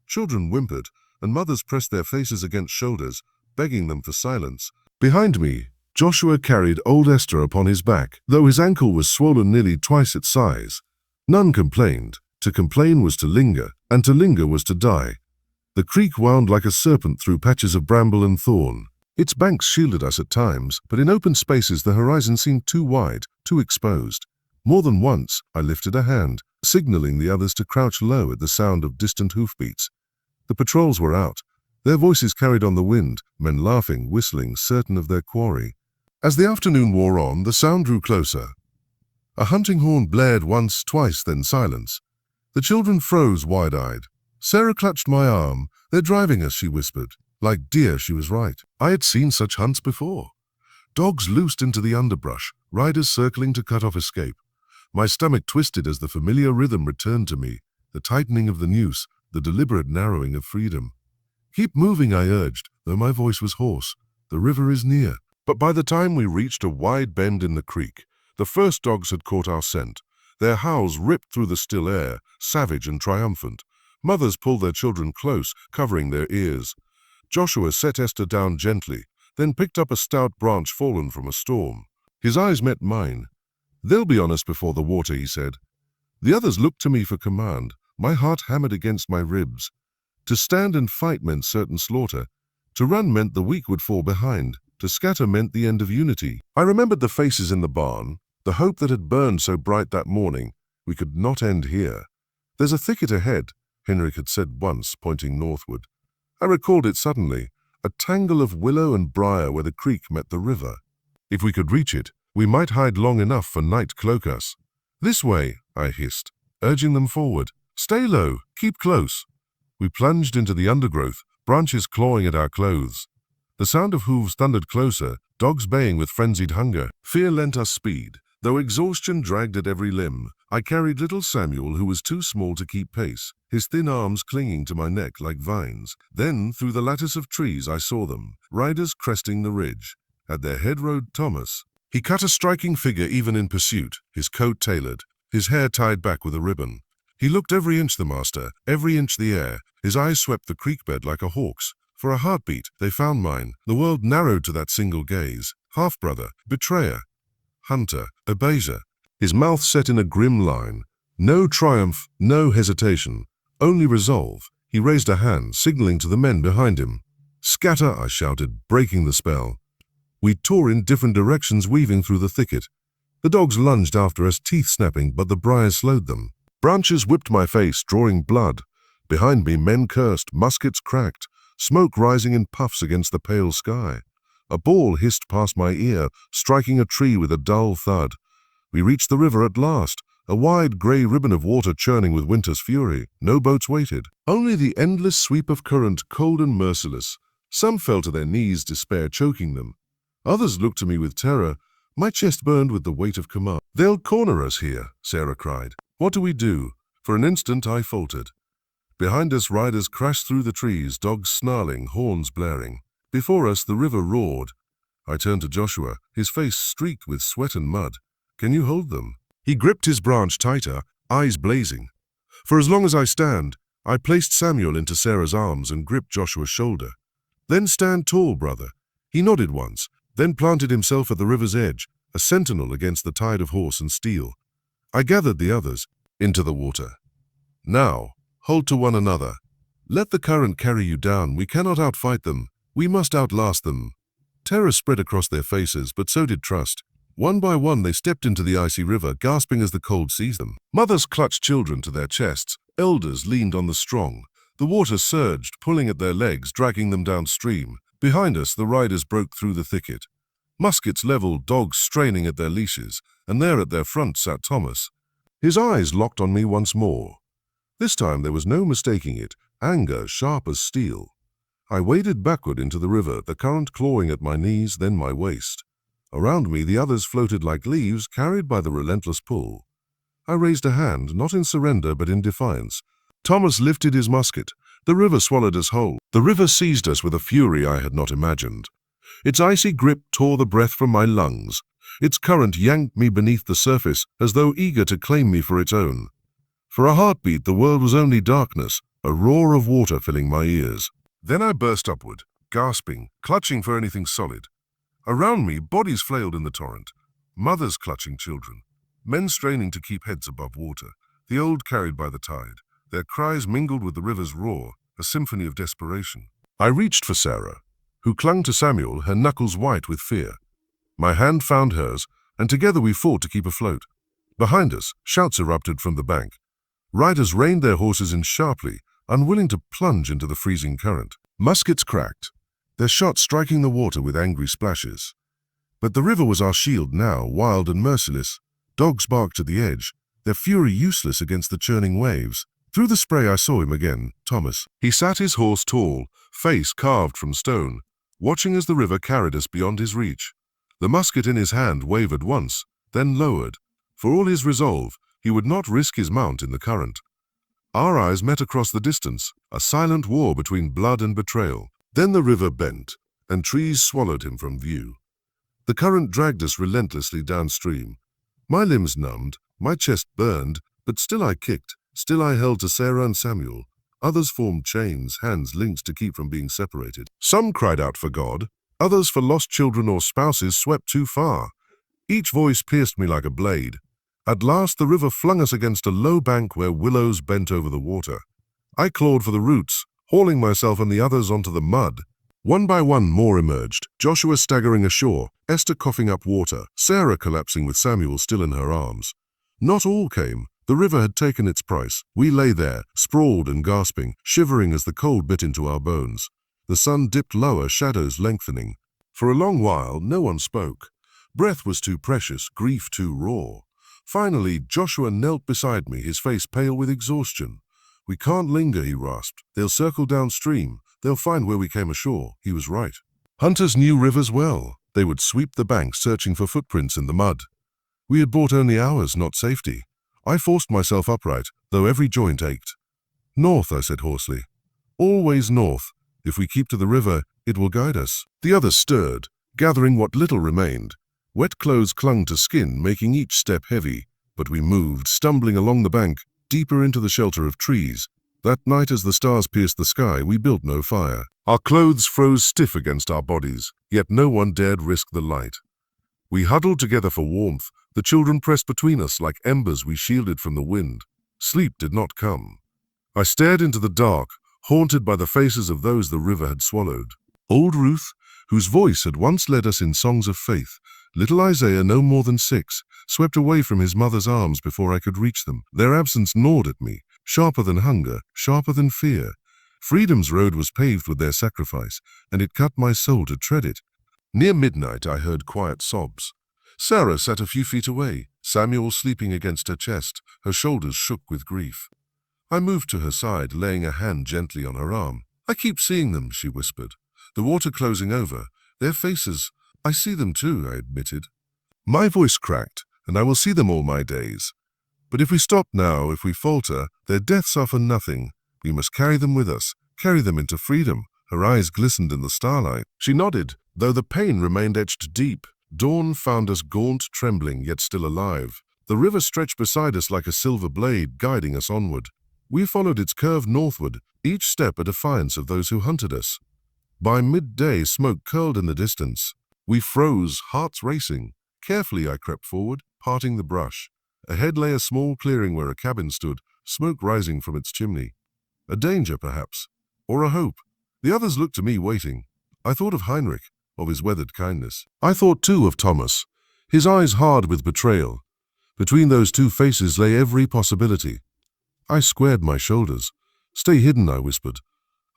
Children whimpered, and mothers pressed their faces against shoulders, begging them for silence. Behind me, Joshua carried old Esther upon his back, though his ankle was swollen nearly twice its size. None complained. To complain was to linger, and to linger was to die. The creek wound like a serpent through patches of bramble and thorn. Its banks shielded us at times, but in open spaces the horizon seemed too wide, too exposed. More than once, I lifted a hand, signaling the others to crouch low at the sound of distant hoofbeats. The patrols were out. Their voices carried on the wind, men laughing, whistling, certain of their quarry. As the afternoon wore on, the sound drew closer. A hunting horn blared once, twice, then silence. The children froze wide-eyed. Sarah clutched my arm. "They're driving us," she whispered. Like deer, she was right. I had seen such hunts before. Dogs loosed into the underbrush, riders circling to cut off escape. My stomach twisted as the familiar rhythm returned to me, the tightening of the noose, the deliberate narrowing of freedom. Keep moving, I urged, though my voice was hoarse. The river is near. But by the time we reached a wide bend in the creek, the first dogs had caught our scent. Their howls ripped through the still air, savage and triumphant. Mothers pulled their children close, covering their ears. Joshua set Esther down gently, then picked up a stout branch fallen from a storm. His eyes met mine. "They'll be on us before the water," he said. The others looked to me for command. My heart hammered against my ribs. To stand and fight meant certain slaughter. To run meant the weak would fall behind. To scatter meant the end of unity. I remembered the faces in the barn, the hope that had burned so bright that morning. We could not end here. "There's a thicket ahead," Henrik had said once, pointing northward. I recalled it suddenly, a tangle of willow and briar where the creek met the river. If we could reach it, we might hide long enough for night to cloak us. "This way," I hissed, urging them forward. "Stay low, keep close." We plunged into the undergrowth, branches clawing at our clothes. The sound of hooves thundered closer, dogs baying with frenzied hunger. Fear lent us speed. Though exhaustion dragged at every limb, I carried little Samuel, who was too small to keep pace, his thin arms clinging to my neck like vines. Then, through the lattice of trees, I saw them, riders cresting the ridge. At their head rode Thomas. He cut a striking figure even in pursuit, his coat tailored, his hair tied back with a ribbon. He looked every inch the master, every inch the air. His eyes swept the creek bed like a hawk's. For a heartbeat, they found mine. The world narrowed to that single gaze. Half-brother, betrayer, hunter, abaser. His mouth set in a grim line. No triumph, no hesitation, only resolve. He raised a hand, signaling to the men behind him. "Scatter," I shouted, breaking the spell. We tore in different directions, weaving through the thicket. The dogs lunged after us, teeth snapping, but the briars slowed them. Branches whipped my face, drawing blood. Behind me, men cursed, muskets cracked, smoke rising in puffs against the pale sky. A ball hissed past my ear, striking a tree with a dull thud. We reached the river at last, a wide grey ribbon of water churning with winter's fury. No boats waited, only the endless sweep of current, cold and merciless. Some fell to their knees, despair choking them. Others looked to me with terror. My chest burned with the weight of command. "They'll corner us here," Sarah cried. "What do we do?" For an instant I faltered. Behind us, riders crashed through the trees, dogs snarling, horns blaring. Before us, the river roared. I turned to Joshua, his face streaked with sweat and mud. "Can you hold them?" He gripped his branch tighter, eyes blazing. For as long as I stand, I placed Samuel into Sarah's arms and gripped Joshua's shoulder. "Then stand tall, brother." He nodded once, then planted himself at the river's edge, a sentinel against the tide of horse and steel. I gathered the others into the water. "Now, hold to one another. Let the current carry you down. We cannot outfight them. We must outlast them." Terror spread across their faces, but so did trust. One by one, they stepped into the icy river, gasping as the cold seized them. Mothers clutched children to their chests. Elders leaned on the strong. The water surged, pulling at their legs, dragging them downstream. Behind us, the riders broke through the thicket. Muskets leveled, dogs straining at their leashes, and there at their front sat Thomas. His eyes locked on me once more. This time there was no mistaking it, anger sharp as steel. I waded backward into the river, the current clawing at my knees, then my waist. Around me, the others floated like leaves, carried by the relentless pull. I raised a hand, not in surrender, but in defiance. Thomas lifted his musket. The river swallowed us whole. The river seized us with a fury I had not imagined. Its icy grip tore the breath from my lungs. Its current yanked me beneath the surface, as though eager to claim me for its own. For a heartbeat, the world was only darkness, a roar of water filling my ears. Then I burst upward, gasping, clutching for anything solid. Around me, bodies flailed in the torrent. Mothers clutching children. Men straining to keep heads above water. The old carried by the tide. Their cries mingled with the river's roar, a symphony of desperation. I reached for Sarah, who clung to Samuel, her knuckles white with fear. My hand found hers, and together we fought to keep afloat. Behind us, shouts erupted from the bank. Riders reined their horses in sharply, unwilling to plunge into the freezing current. Muskets cracked, their shots striking the water with angry splashes. But the river was our shield now, wild and merciless. Dogs barked at the edge, their fury useless against the churning waves. Through the spray I saw him again, Thomas. He sat his horse tall, face carved from stone, watching as the river carried us beyond his reach. The musket in his hand wavered once, then lowered. For all his resolve, he would not risk his mount in the current. Our eyes met across the distance, a silent war between blood and betrayal. Then the river bent, and trees swallowed him from view. The current dragged us relentlessly downstream. My limbs numbed, my chest burned, but still I kicked, still I held to Sarah and Samuel. Others formed chains, hands linked to keep from being separated. Some cried out for God, others for lost children or spouses swept too far. Each voice pierced me like a blade. At last the river flung us against a low bank where willows bent over the water. I clawed for the roots, hauling myself and the others onto the mud. One by one more emerged, Joshua staggering ashore, Esther coughing up water, Sarah collapsing with Samuel still in her arms. Not all came. The river had taken its price. We lay there, sprawled and gasping, shivering as the cold bit into our bones. The sun dipped lower, shadows lengthening. For a long while, no one spoke. Breath was too precious, grief too raw. Finally, Joshua knelt beside me, his face pale with exhaustion. "We can't linger," he rasped. "They'll circle downstream. They'll find where we came ashore." He was right. Hunters knew rivers well. They would sweep the banks, searching for footprints in the mud. We had bought only hours, not safety. I forced myself upright, though every joint ached. "North," I said hoarsely. "Always north. If we keep to the river, it will guide us." The others stirred, gathering what little remained. Wet clothes clung to skin, making each step heavy, but we moved, stumbling along the bank, deeper into the shelter of trees. That night, as the stars pierced the sky, we built no fire. Our clothes froze stiff against our bodies, yet no one dared risk the light. We huddled together for warmth, the children pressed between us like embers we shielded from the wind. Sleep did not come. I stared into the dark, haunted by the faces of those the river had swallowed. Old Ruth, whose voice had once led us in songs of faith, little Isaiah, no more than 6, swept away from his mother's arms before I could reach them. Their absence gnawed at me, sharper than hunger, sharper than fear. Freedom's road was paved with their sacrifice, and it cut my soul to tread it. Near midnight, I heard quiet sobs. Sarah sat a few feet away, Samuel sleeping against her chest, her shoulders shook with grief. I moved to her side, laying a hand gently on her arm. "I keep seeing them," she whispered. "The water closing over. Their faces. I see them too," I admitted. My voice cracked, "and I will see them all my days. But if we stop now, if we falter, their deaths are for nothing. We must carry them with us, carry them into freedom." Her eyes glistened in the starlight. She nodded, though the pain remained etched deep. Dawn found us gaunt, trembling, yet still alive. The river stretched beside us like a silver blade, guiding us onward. We followed its curve northward, each step a defiance of those who hunted us. By midday, smoke curled in the distance. We froze, hearts racing. Carefully I crept forward, parting the brush. Ahead lay a small clearing where a cabin stood, smoke rising from its chimney. A danger, perhaps, or a hope. The others looked to me, waiting. I thought of Heinrich, of his weathered kindness. I thought too of Thomas, his eyes hard with betrayal. Between those two faces lay every possibility. I squared my shoulders. "Stay hidden," I whispered.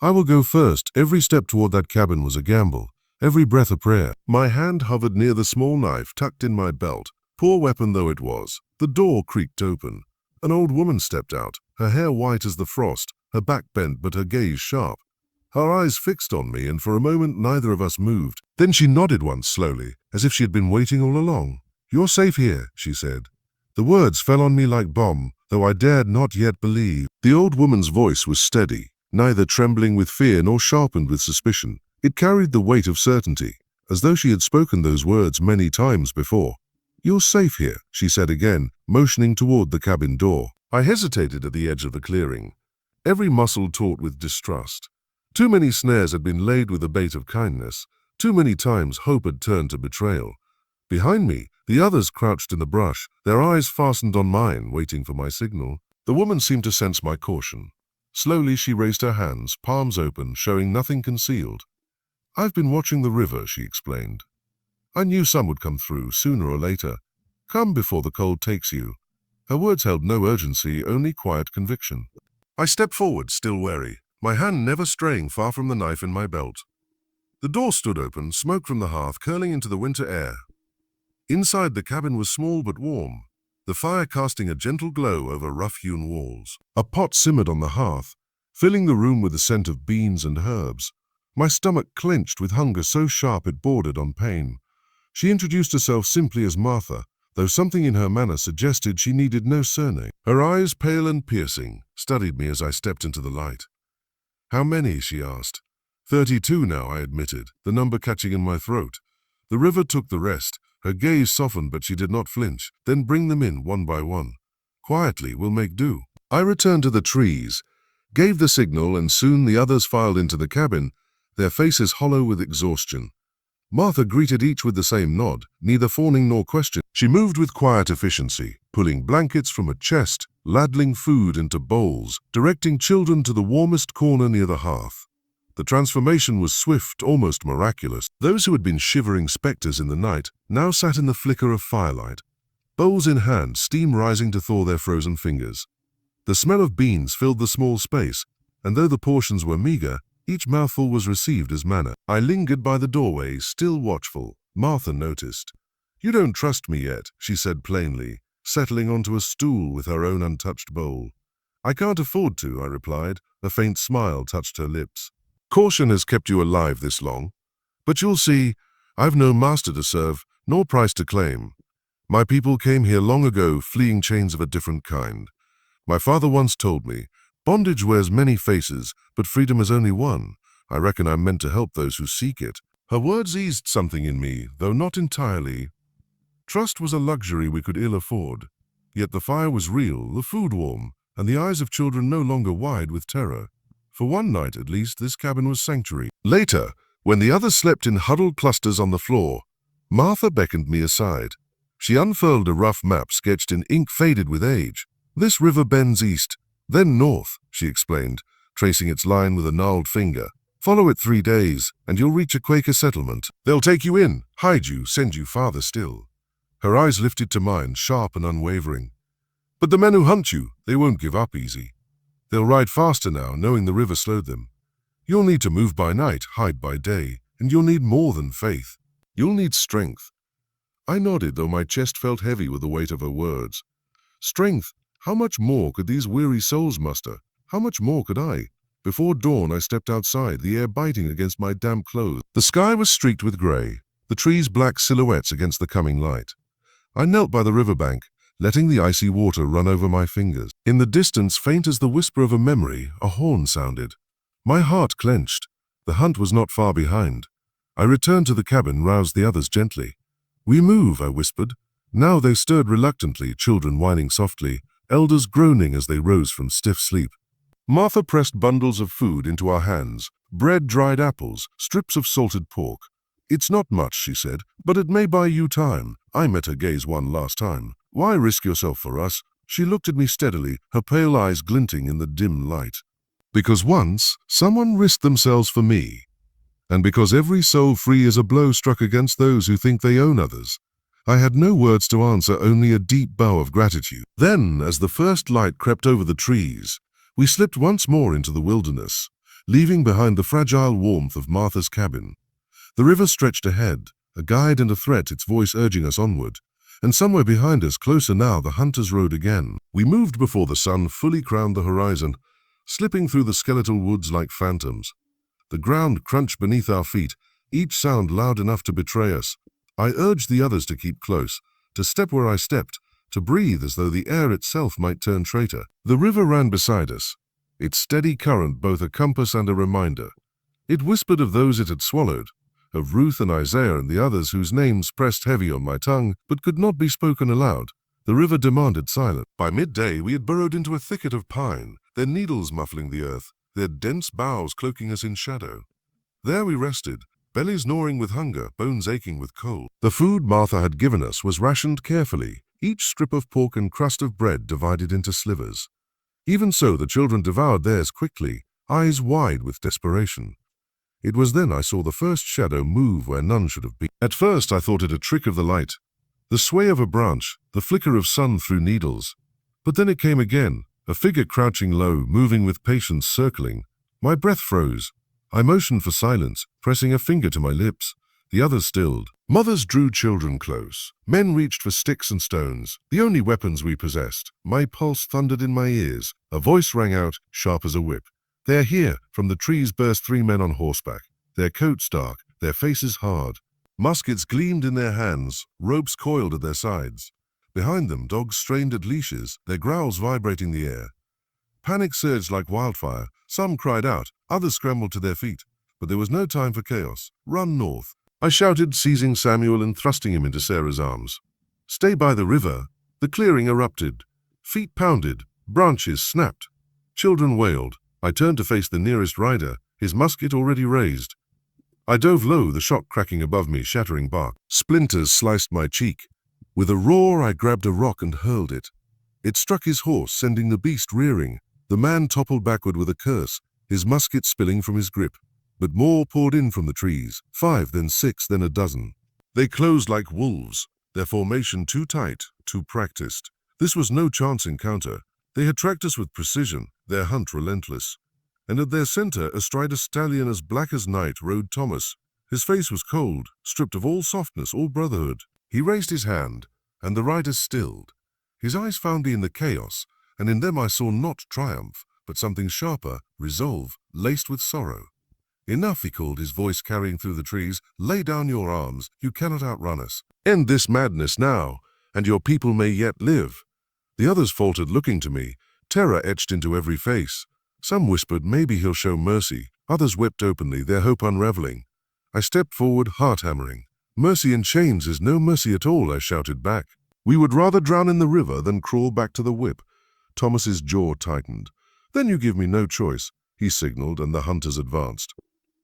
"I will go first." Every step toward that cabin was a gamble, every breath a prayer. My hand hovered near the small knife tucked in my belt, poor weapon though it was. The door creaked open. An old woman stepped out, her hair white as the frost, her back bent but her gaze sharp. Her eyes fixed on me, and for a moment neither of us moved. Then she nodded once slowly, as if she had been waiting all along. "You're safe here," she said. The words fell on me like bomb, though I dared not yet believe. The old woman's voice was steady, neither trembling with fear nor sharpened with suspicion. It carried the weight of certainty, as though she had spoken those words many times before. "You're safe here," she said again, motioning toward the cabin door. I hesitated at the edge of the clearing, every muscle taut with distrust. Too many snares had been laid with the bait of kindness. Too many times hope had turned to betrayal. Behind me, the others crouched in the brush, their eyes fastened on mine, waiting for my signal. The woman seemed to sense my caution. Slowly she raised her hands, palms open, showing nothing concealed. "I've been watching the river," she explained. "I knew some would come through, sooner or later. Come before the cold takes you." Her words held no urgency, only quiet conviction. I stepped forward, still wary, my hand never straying far from the knife in my belt. The door stood open, smoke from the hearth curling into the winter air. Inside, the cabin was small but warm, the fire casting a gentle glow over rough-hewn walls. A pot simmered on the hearth, filling the room with the scent of beans and herbs. My stomach clenched with hunger so sharp it bordered on pain. She introduced herself simply as Martha, though something in her manner suggested she needed no surname. Her eyes, pale and piercing, studied me as I stepped into the light. "How many?" she asked. 32 now, I admitted, the number catching in my throat. The river took the rest. Her gaze softened, but she did not flinch. "Then bring them in, one by one. Quietly, we'll make do." I returned to the trees, gave the signal, and soon the others filed into the cabin, their faces hollow with exhaustion. Martha greeted each with the same nod, neither fawning nor question. She moved with quiet efficiency, pulling blankets from a chest, ladling food into bowls, directing children to the warmest corner near the hearth. The transformation was swift, almost miraculous. Those who had been shivering specters in the night now sat in the flicker of firelight, bowls in hand, steam rising to thaw their frozen fingers. The smell of beans filled the small space, and though the portions were meager, each mouthful was received as manna. I lingered by the doorway, still watchful. Martha noticed. "You don't trust me yet," she said plainly, settling onto a stool with her own untouched bowl. "I can't afford to," I replied. A faint smile touched her lips. "Caution has kept you alive this long. But you'll see, I've no master to serve, nor price to claim. My people came here long ago, fleeing chains of a different kind. My father once told me, bondage wears many faces, but freedom is only one. I reckon I'm meant to help those who seek it." Her words eased something in me, though not entirely. Trust was a luxury we could ill afford. Yet the fire was real, the food warm, and the eyes of children no longer wide with terror. For one night, at least, this cabin was sanctuary. Later, when the others slept in huddled clusters on the floor, Martha beckoned me aside. She unfurled a rough map sketched in ink faded with age. "This river bends east, then north," she explained, tracing its line with a gnarled finger. "Follow it 3 days, and you'll reach a Quaker settlement. They'll take you in, hide you, send you farther still." Her eyes lifted to mine, sharp and unwavering. "But the men who hunt you, they won't give up easy. They'll ride faster now, knowing the river slowed them. You'll need to move by night, hide by day, and you'll need more than faith. You'll need strength." I nodded, though my chest felt heavy with the weight of her words. Strength? How much more could these weary souls muster? How much more could I? Before dawn, I stepped outside, the air biting against my damp clothes. The sky was streaked with gray, the trees black silhouettes against the coming light. I knelt by the riverbank, letting the icy water run over my fingers. In the distance, faint as the whisper of a memory, a horn sounded. My heart clenched. The hunt was not far behind. I returned to the cabin, roused the others gently. "We move," I whispered. Now they stirred reluctantly, children whining softly, elders groaning as they rose from stiff sleep. Martha pressed bundles of food into our hands, bread, dried apples, strips of salted pork. "It's not much," she said, "but it may buy you time." I met her gaze one last time. "Why risk yourself for us?" She looked at me steadily, her pale eyes glinting in the dim light. "Because once, someone risked themselves for me. And because every soul free is a blow struck against those who think they own others." I had no words to answer, only a deep bow of gratitude. Then, as the first light crept over the trees, we slipped once more into the wilderness, leaving behind the fragile warmth of Martha's cabin. The river stretched ahead, a guide and a threat, its voice urging us onward. And somewhere behind us, closer now, the hunters rode again. We moved before the sun fully crowned the horizon, slipping through the skeletal woods like phantoms. The ground crunched beneath our feet, each sound loud enough to betray us. I urged the others to keep close, to step where I stepped, to breathe as though the air itself might turn traitor. The river ran beside us, its steady current both a compass and a reminder. It whispered of those it had swallowed, of Ruth and Isaiah and the others whose names pressed heavy on my tongue but could not be spoken aloud. The river demanded silence. By midday we had burrowed into a thicket of pine, their needles muffling the earth, their dense boughs cloaking us in shadow. There we rested, bellies gnawing with hunger, bones aching with cold. The food Martha had given us was rationed carefully, each strip of pork and crust of bread divided into slivers. Even so, the children devoured theirs quickly, eyes wide with desperation. It was then I saw the first shadow move where none should have been. At first I thought it a trick of the light, the sway of a branch, the flicker of sun through needles. But then it came again, a figure crouching low, moving with patience, circling. My breath froze. I motioned for silence, pressing a finger to my lips. The others stilled. Mothers drew children close. Men reached for sticks and stones, the only weapons we possessed. My pulse thundered in my ears. A voice rang out, sharp as a whip. "They're here!" From the trees burst 3 men on horseback, their coats dark, their faces hard. Muskets gleamed in their hands, ropes coiled at their sides. Behind them, dogs strained at leashes, their growls vibrating the air. Panic surged like wildfire. Some cried out, others scrambled to their feet. But there was no time for chaos. Run north. I shouted, seizing Samuel and thrusting him into Sarah's arms. Stay by the river. The clearing erupted. Feet pounded. Branches snapped. Children wailed. I turned to face the nearest rider, his musket already raised. I dove low, the shock cracking above me, shattering bark. Splinters sliced my cheek. With a roar, I grabbed a rock and hurled it. It struck his horse, sending the beast rearing. The man toppled backward with a curse, his musket spilling from his grip. But more poured in from the trees, 5, then 6, then a dozen. They closed like wolves, their formation too tight, too practiced. This was no chance encounter. They had tracked us with precision, their hunt relentless. And at their center, astride a stallion as black as night, rode Thomas. His face was cold, stripped of all softness, all brotherhood. He raised his hand, and the rider stilled. His eyes found me in the chaos, and in them I saw not triumph, but something sharper, resolve, laced with sorrow. Enough, he called, his voice carrying through the trees. Lay down your arms, you cannot outrun us. End this madness now, and your people may yet live. The others faltered, looking to me, terror etched into every face. Some whispered, maybe he'll show mercy. Others wept openly, their hope unraveling. I stepped forward, heart hammering. Mercy in chains is no mercy at all, I shouted back. We would rather drown in the river than crawl back to the whip. Thomas's jaw tightened. Then you give me no choice, he signaled, and the hunters advanced.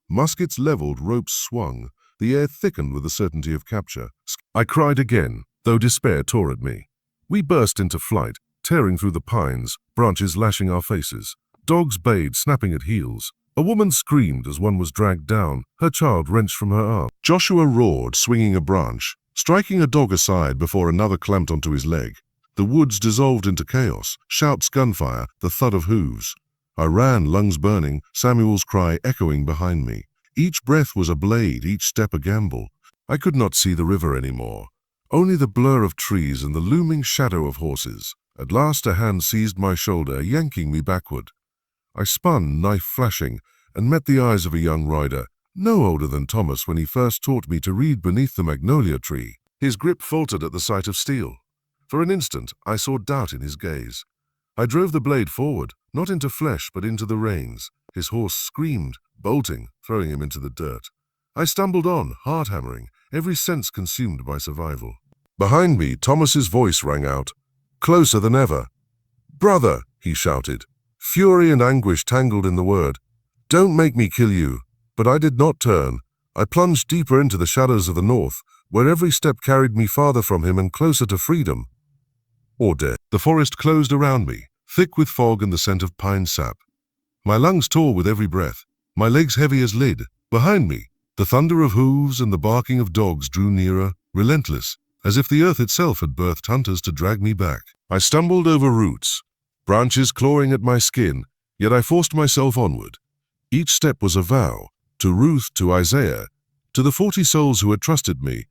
Muskets leveled, ropes swung. The air thickened with the certainty of capture. I cried again, though despair tore at me. We burst into flight, tearing through the pines, branches lashing our faces. Dogs bayed, snapping at heels. A woman screamed as one was dragged down, her child wrenched from her arm. Joshua roared, swinging a branch, striking a dog aside before another clamped onto his leg. The woods dissolved into chaos, shouts, gunfire, the thud of hooves. I ran, lungs burning, Samuel's cry echoing behind me. Each breath was a blade, each step a gamble. I could not see the river anymore. Only the blur of trees and the looming shadow of horses. At last a hand seized my shoulder, yanking me backward. I spun, knife flashing, and met the eyes of a young rider, no older than Thomas when he first taught me to read beneath the magnolia tree. His grip faltered at the sight of steel. For an instant, I saw doubt in his gaze. I drove the blade forward, not into flesh but into the reins. His horse screamed, bolting, throwing him into the dirt. I stumbled on, heart hammering, every sense consumed by survival. Behind me, Thomas's voice rang out, closer than ever. Brother, he shouted. Fury and anguish tangled in the word. Don't make me kill you. But I did not turn. I plunged deeper into the shadows of the north, where every step carried me farther from him and closer to freedom. Or death. The forest closed around me, thick with fog and the scent of pine sap. My lungs tore with every breath, my legs heavy as lead. Behind me, the thunder of hooves and the barking of dogs drew nearer, relentless, as if the earth itself had birthed hunters to drag me back. I stumbled over roots, branches clawing at my skin, yet I forced myself onward. Each step was a vow, to Ruth, to Isaiah, to the 40 souls who had trusted me.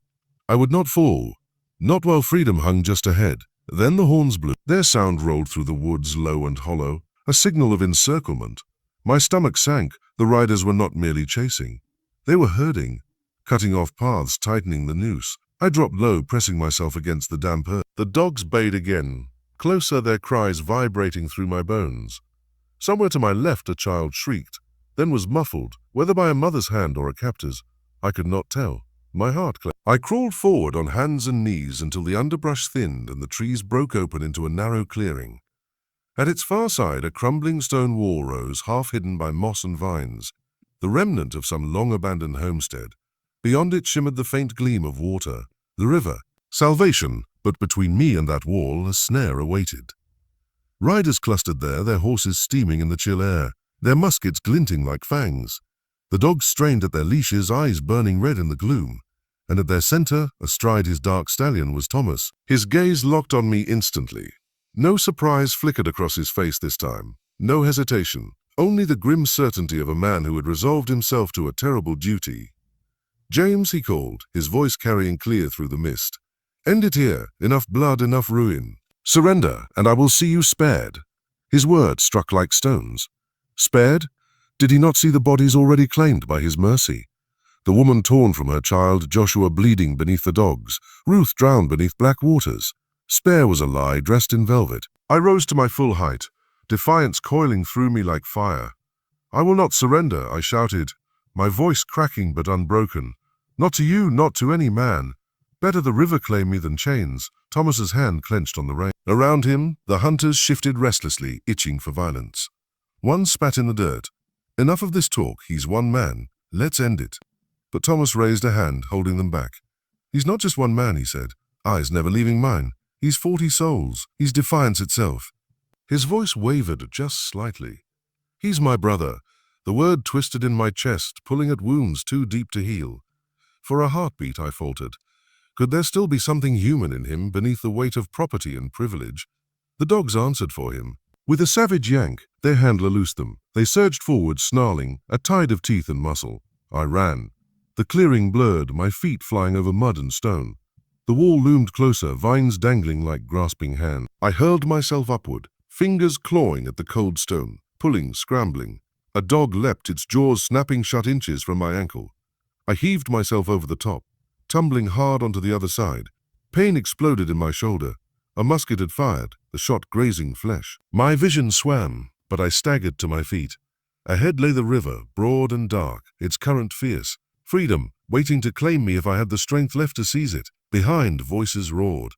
I would not fall, not while freedom hung just ahead. Then the horns blew. Their sound rolled through the woods, low and hollow, a signal of encirclement. My stomach sank. The riders were not merely chasing. They were herding, cutting off paths, tightening the noose. I dropped low, pressing myself against the damp earth. The dogs bayed again, closer, their cries vibrating through my bones. Somewhere to my left a child shrieked, then was muffled, whether by a mother's hand or a captor's. I could not tell. My heart clenched. I crawled forward on hands and knees until the underbrush thinned and the trees broke open into a narrow clearing. At its far side, a crumbling stone wall rose, half hidden by moss and vines, the remnant of some long-abandoned homestead. Beyond it shimmered the faint gleam of water, the river. Salvation, but between me and that wall, a snare awaited. Riders clustered there, their horses steaming in the chill air, their muskets glinting like fangs. The dogs strained at their leashes, eyes burning red in the gloom. And at their center, astride his dark stallion, was Thomas. His gaze locked on me instantly. No surprise flickered across his face this time. No hesitation. Only the grim certainty of a man who had resolved himself to a terrible duty. James, he called, his voice carrying clear through the mist. End it here. Enough blood, enough ruin. Surrender, and I will see you spared. His words struck like stones. Spared? Did he not see the bodies already claimed by his mercy? The woman torn from her child, Joshua bleeding beneath the dogs, Ruth drowned beneath black waters. Spare was a lie dressed in velvet. I rose to my full height, defiance coiling through me like fire. "I will not surrender," I shouted, my voice cracking but unbroken. "Not to you, not to any man. Better the river claim me than chains." Thomas's hand clenched on the rein. Around him, the hunters shifted restlessly, itching for violence. One spat in the dirt. "Enough of this talk. He's one man. Let's end it." But Thomas raised a hand, holding them back. "He's not just one man," he said. "Eyes never leaving mine. He's 40 souls. He's defiance itself." His voice wavered just slightly. "He's my brother." The word twisted in my chest, pulling at wounds too deep to heal. For a heartbeat, I faltered. Could there still be something human in him beneath the weight of property and privilege? The dogs answered for him. With a savage yank, their handler loosed them. They surged forward, snarling, a tide of teeth and muscle. I ran. The clearing blurred, my feet flying over mud and stone. The wall loomed closer, vines dangling like grasping hands. I hurled myself upward, fingers clawing at the cold stone, pulling, scrambling. A dog leapt, its jaws snapping shut inches from my ankle. I heaved myself over the top, tumbling hard onto the other side. Pain exploded in my shoulder. A musket had fired, the shot grazing flesh. My vision swam, but I staggered to my feet. Ahead lay the river, broad and dark, its current fierce. Freedom, waiting to claim me if I had the strength left to seize it. Behind, voices roared.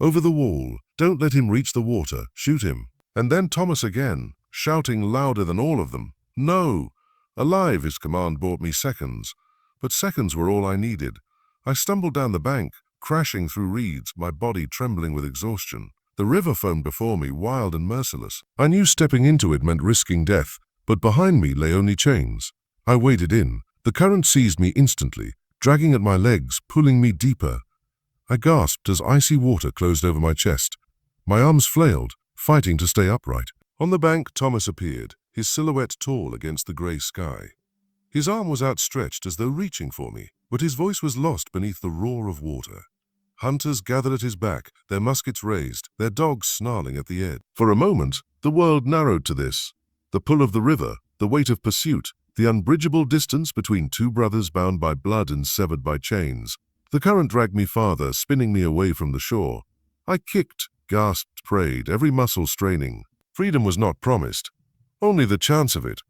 Over the wall, "Don't let him reach the water, shoot him." And then Thomas again, shouting louder than all of them. "No!" Alive, his command bought me seconds. But seconds were all I needed. I stumbled down the bank, crashing through reeds, my body trembling with exhaustion. The river foamed before me, wild and merciless. I knew stepping into it meant risking death, but behind me lay only chains. I waded in. The current seized me instantly, dragging at my legs, pulling me deeper. I gasped as icy water closed over my chest. My arms flailed, fighting to stay upright. On the bank, Thomas appeared, his silhouette tall against the grey sky. His arm was outstretched as though reaching for me, but his voice was lost beneath the roar of water. Hunters gathered at his back, their muskets raised, their dogs snarling at the edge. For a moment, the world narrowed to this. The pull of the river, the weight of pursuit, the unbridgeable distance between two brothers bound by blood and severed by chains. The current dragged me farther, spinning me away from the shore. I kicked, gasped, prayed, every muscle straining. Freedom was not promised, only the chance of it.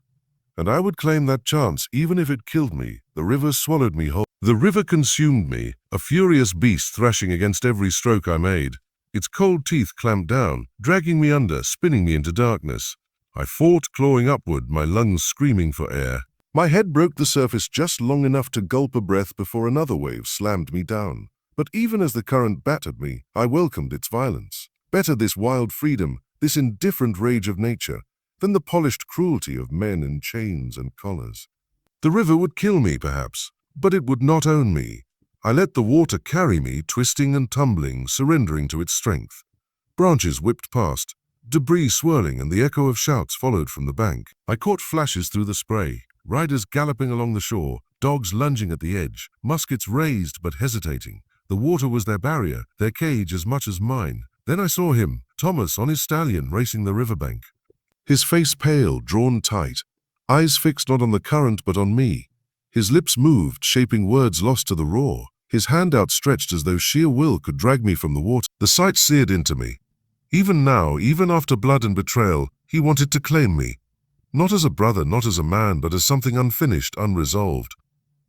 And I would claim that chance even if it killed me. The river swallowed me whole. The river consumed me, a furious beast thrashing against every stroke I made. Its cold teeth clamped down, dragging me under, spinning me into darkness. I fought, clawing upward, my lungs screaming for air. My head broke the surface just long enough to gulp a breath before another wave slammed me down. But even as the current battered me, I welcomed its violence. Better this wild freedom, this indifferent rage of nature, than the polished cruelty of men in chains and collars. The river would kill me, perhaps, but it would not own me. I let the water carry me, twisting and tumbling, surrendering to its strength. Branches whipped past, debris swirling, and the echo of shouts followed from the bank. I caught flashes through the spray, riders galloping along the shore, dogs lunging at the edge, muskets raised but hesitating. The water was their barrier, their cage as much as mine. Then I saw him, Thomas, on his stallion, racing the riverbank. His face pale, drawn tight, eyes fixed not on the current but on me. His lips moved, shaping words lost to the roar. His hand outstretched as though sheer will could drag me from the water. The sight seared into me. Even now, even after blood and betrayal, he wanted to claim me. Not as a brother, not as a man, but as something unfinished, unresolved.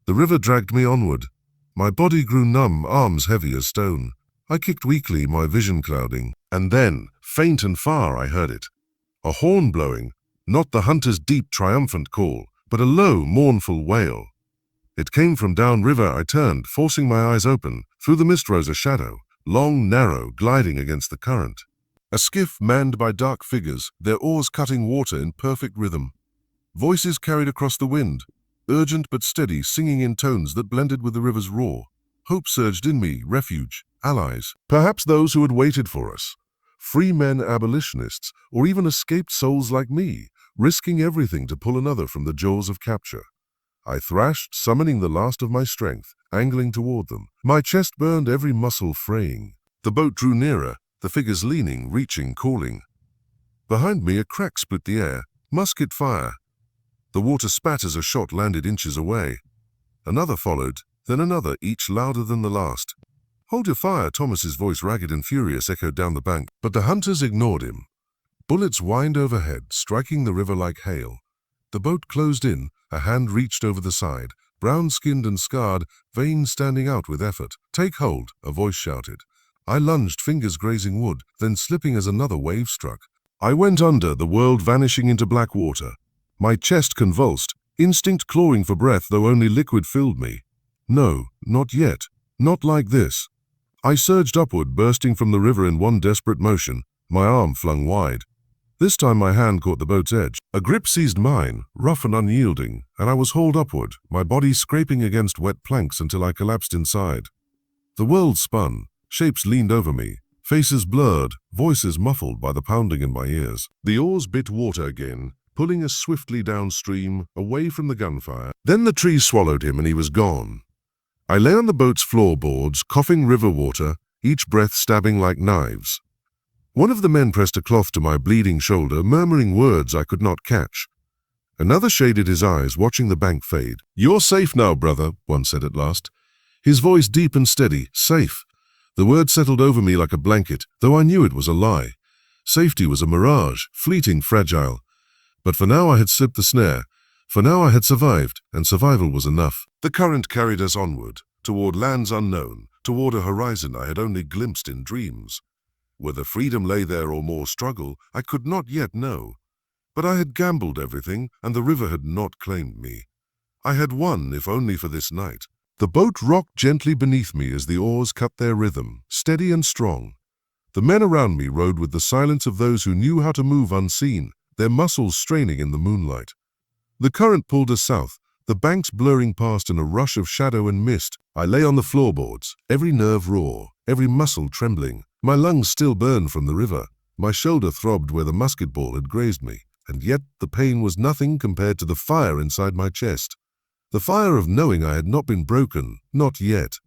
The river dragged me onward. My body grew numb, arms heavy as stone. I kicked weakly, my vision clouding. And then, faint and far, I heard it. A horn blowing, not the hunter's deep, triumphant call, but a low, mournful wail. It came from downriver. I turned, forcing my eyes open. Through the mist rose a shadow, long, narrow, gliding against the current. A skiff manned by dark figures, their oars cutting water in perfect rhythm. Voices carried across the wind, urgent but steady, singing in tones that blended with the river's roar. Hope surged in me, refuge, allies, perhaps those who had waited for us. Free men, abolitionists, or even escaped souls like me, risking everything to pull another from the jaws of capture. I thrashed, summoning the last of my strength, angling toward them. My chest burned, every muscle fraying. The boat drew nearer, the figures leaning, reaching, calling. Behind me, a crack split the air, musket fire. The water spat as a shot landed inches away. Another followed, then another, each louder than the last. "Hold your fire," Thomas's voice, ragged and furious, echoed down the bank. But the hunters ignored him. Bullets whined overhead, striking the river like hail. The boat closed in, a hand reached over the side, brown-skinned and scarred, veins standing out with effort. "Take hold," a voice shouted. I lunged, fingers grazing wood, then slipping as another wave struck. I went under, the world vanishing into black water. My chest convulsed, instinct clawing for breath, though only liquid filled me. No, not yet. Not like this. I surged upward, bursting from the river in one desperate motion, my arm flung wide. This time my hand caught the boat's edge. A grip seized mine, rough and unyielding, and I was hauled upward, my body scraping against wet planks until I collapsed inside. The world spun, shapes leaned over me, faces blurred, voices muffled by the pounding in my ears. The oars bit water again, pulling us swiftly downstream, away from the gunfire. Then the trees swallowed him and he was gone. I lay on the boat's floorboards, coughing river water, each breath stabbing like knives. One of the men pressed a cloth to my bleeding shoulder, murmuring words I could not catch. Another shaded his eyes, watching the bank fade. "You're safe now, brother," one said at last. His voice deep and steady. Safe. The word settled over me like a blanket, though I knew it was a lie. Safety was a mirage, fleeting, fragile. But for now I had slipped the snare. For now I had survived, and survival was enough. The current carried us onward, toward lands unknown, toward a horizon I had only glimpsed in dreams. Whether freedom lay there or more struggle, I could not yet know. But I had gambled everything, and the river had not claimed me. I had won, if only for this night. The boat rocked gently beneath me as the oars cut their rhythm, steady and strong. The men around me rowed with the silence of those who knew how to move unseen, their muscles straining in the moonlight. The current pulled us south, the banks blurring past in a rush of shadow and mist. I lay on the floorboards, every nerve raw, every muscle trembling. My lungs still burned from the river. My shoulder throbbed where the musket ball had grazed me, and yet the pain was nothing compared to the fire inside my chest. The fire of knowing I had not been broken, not yet.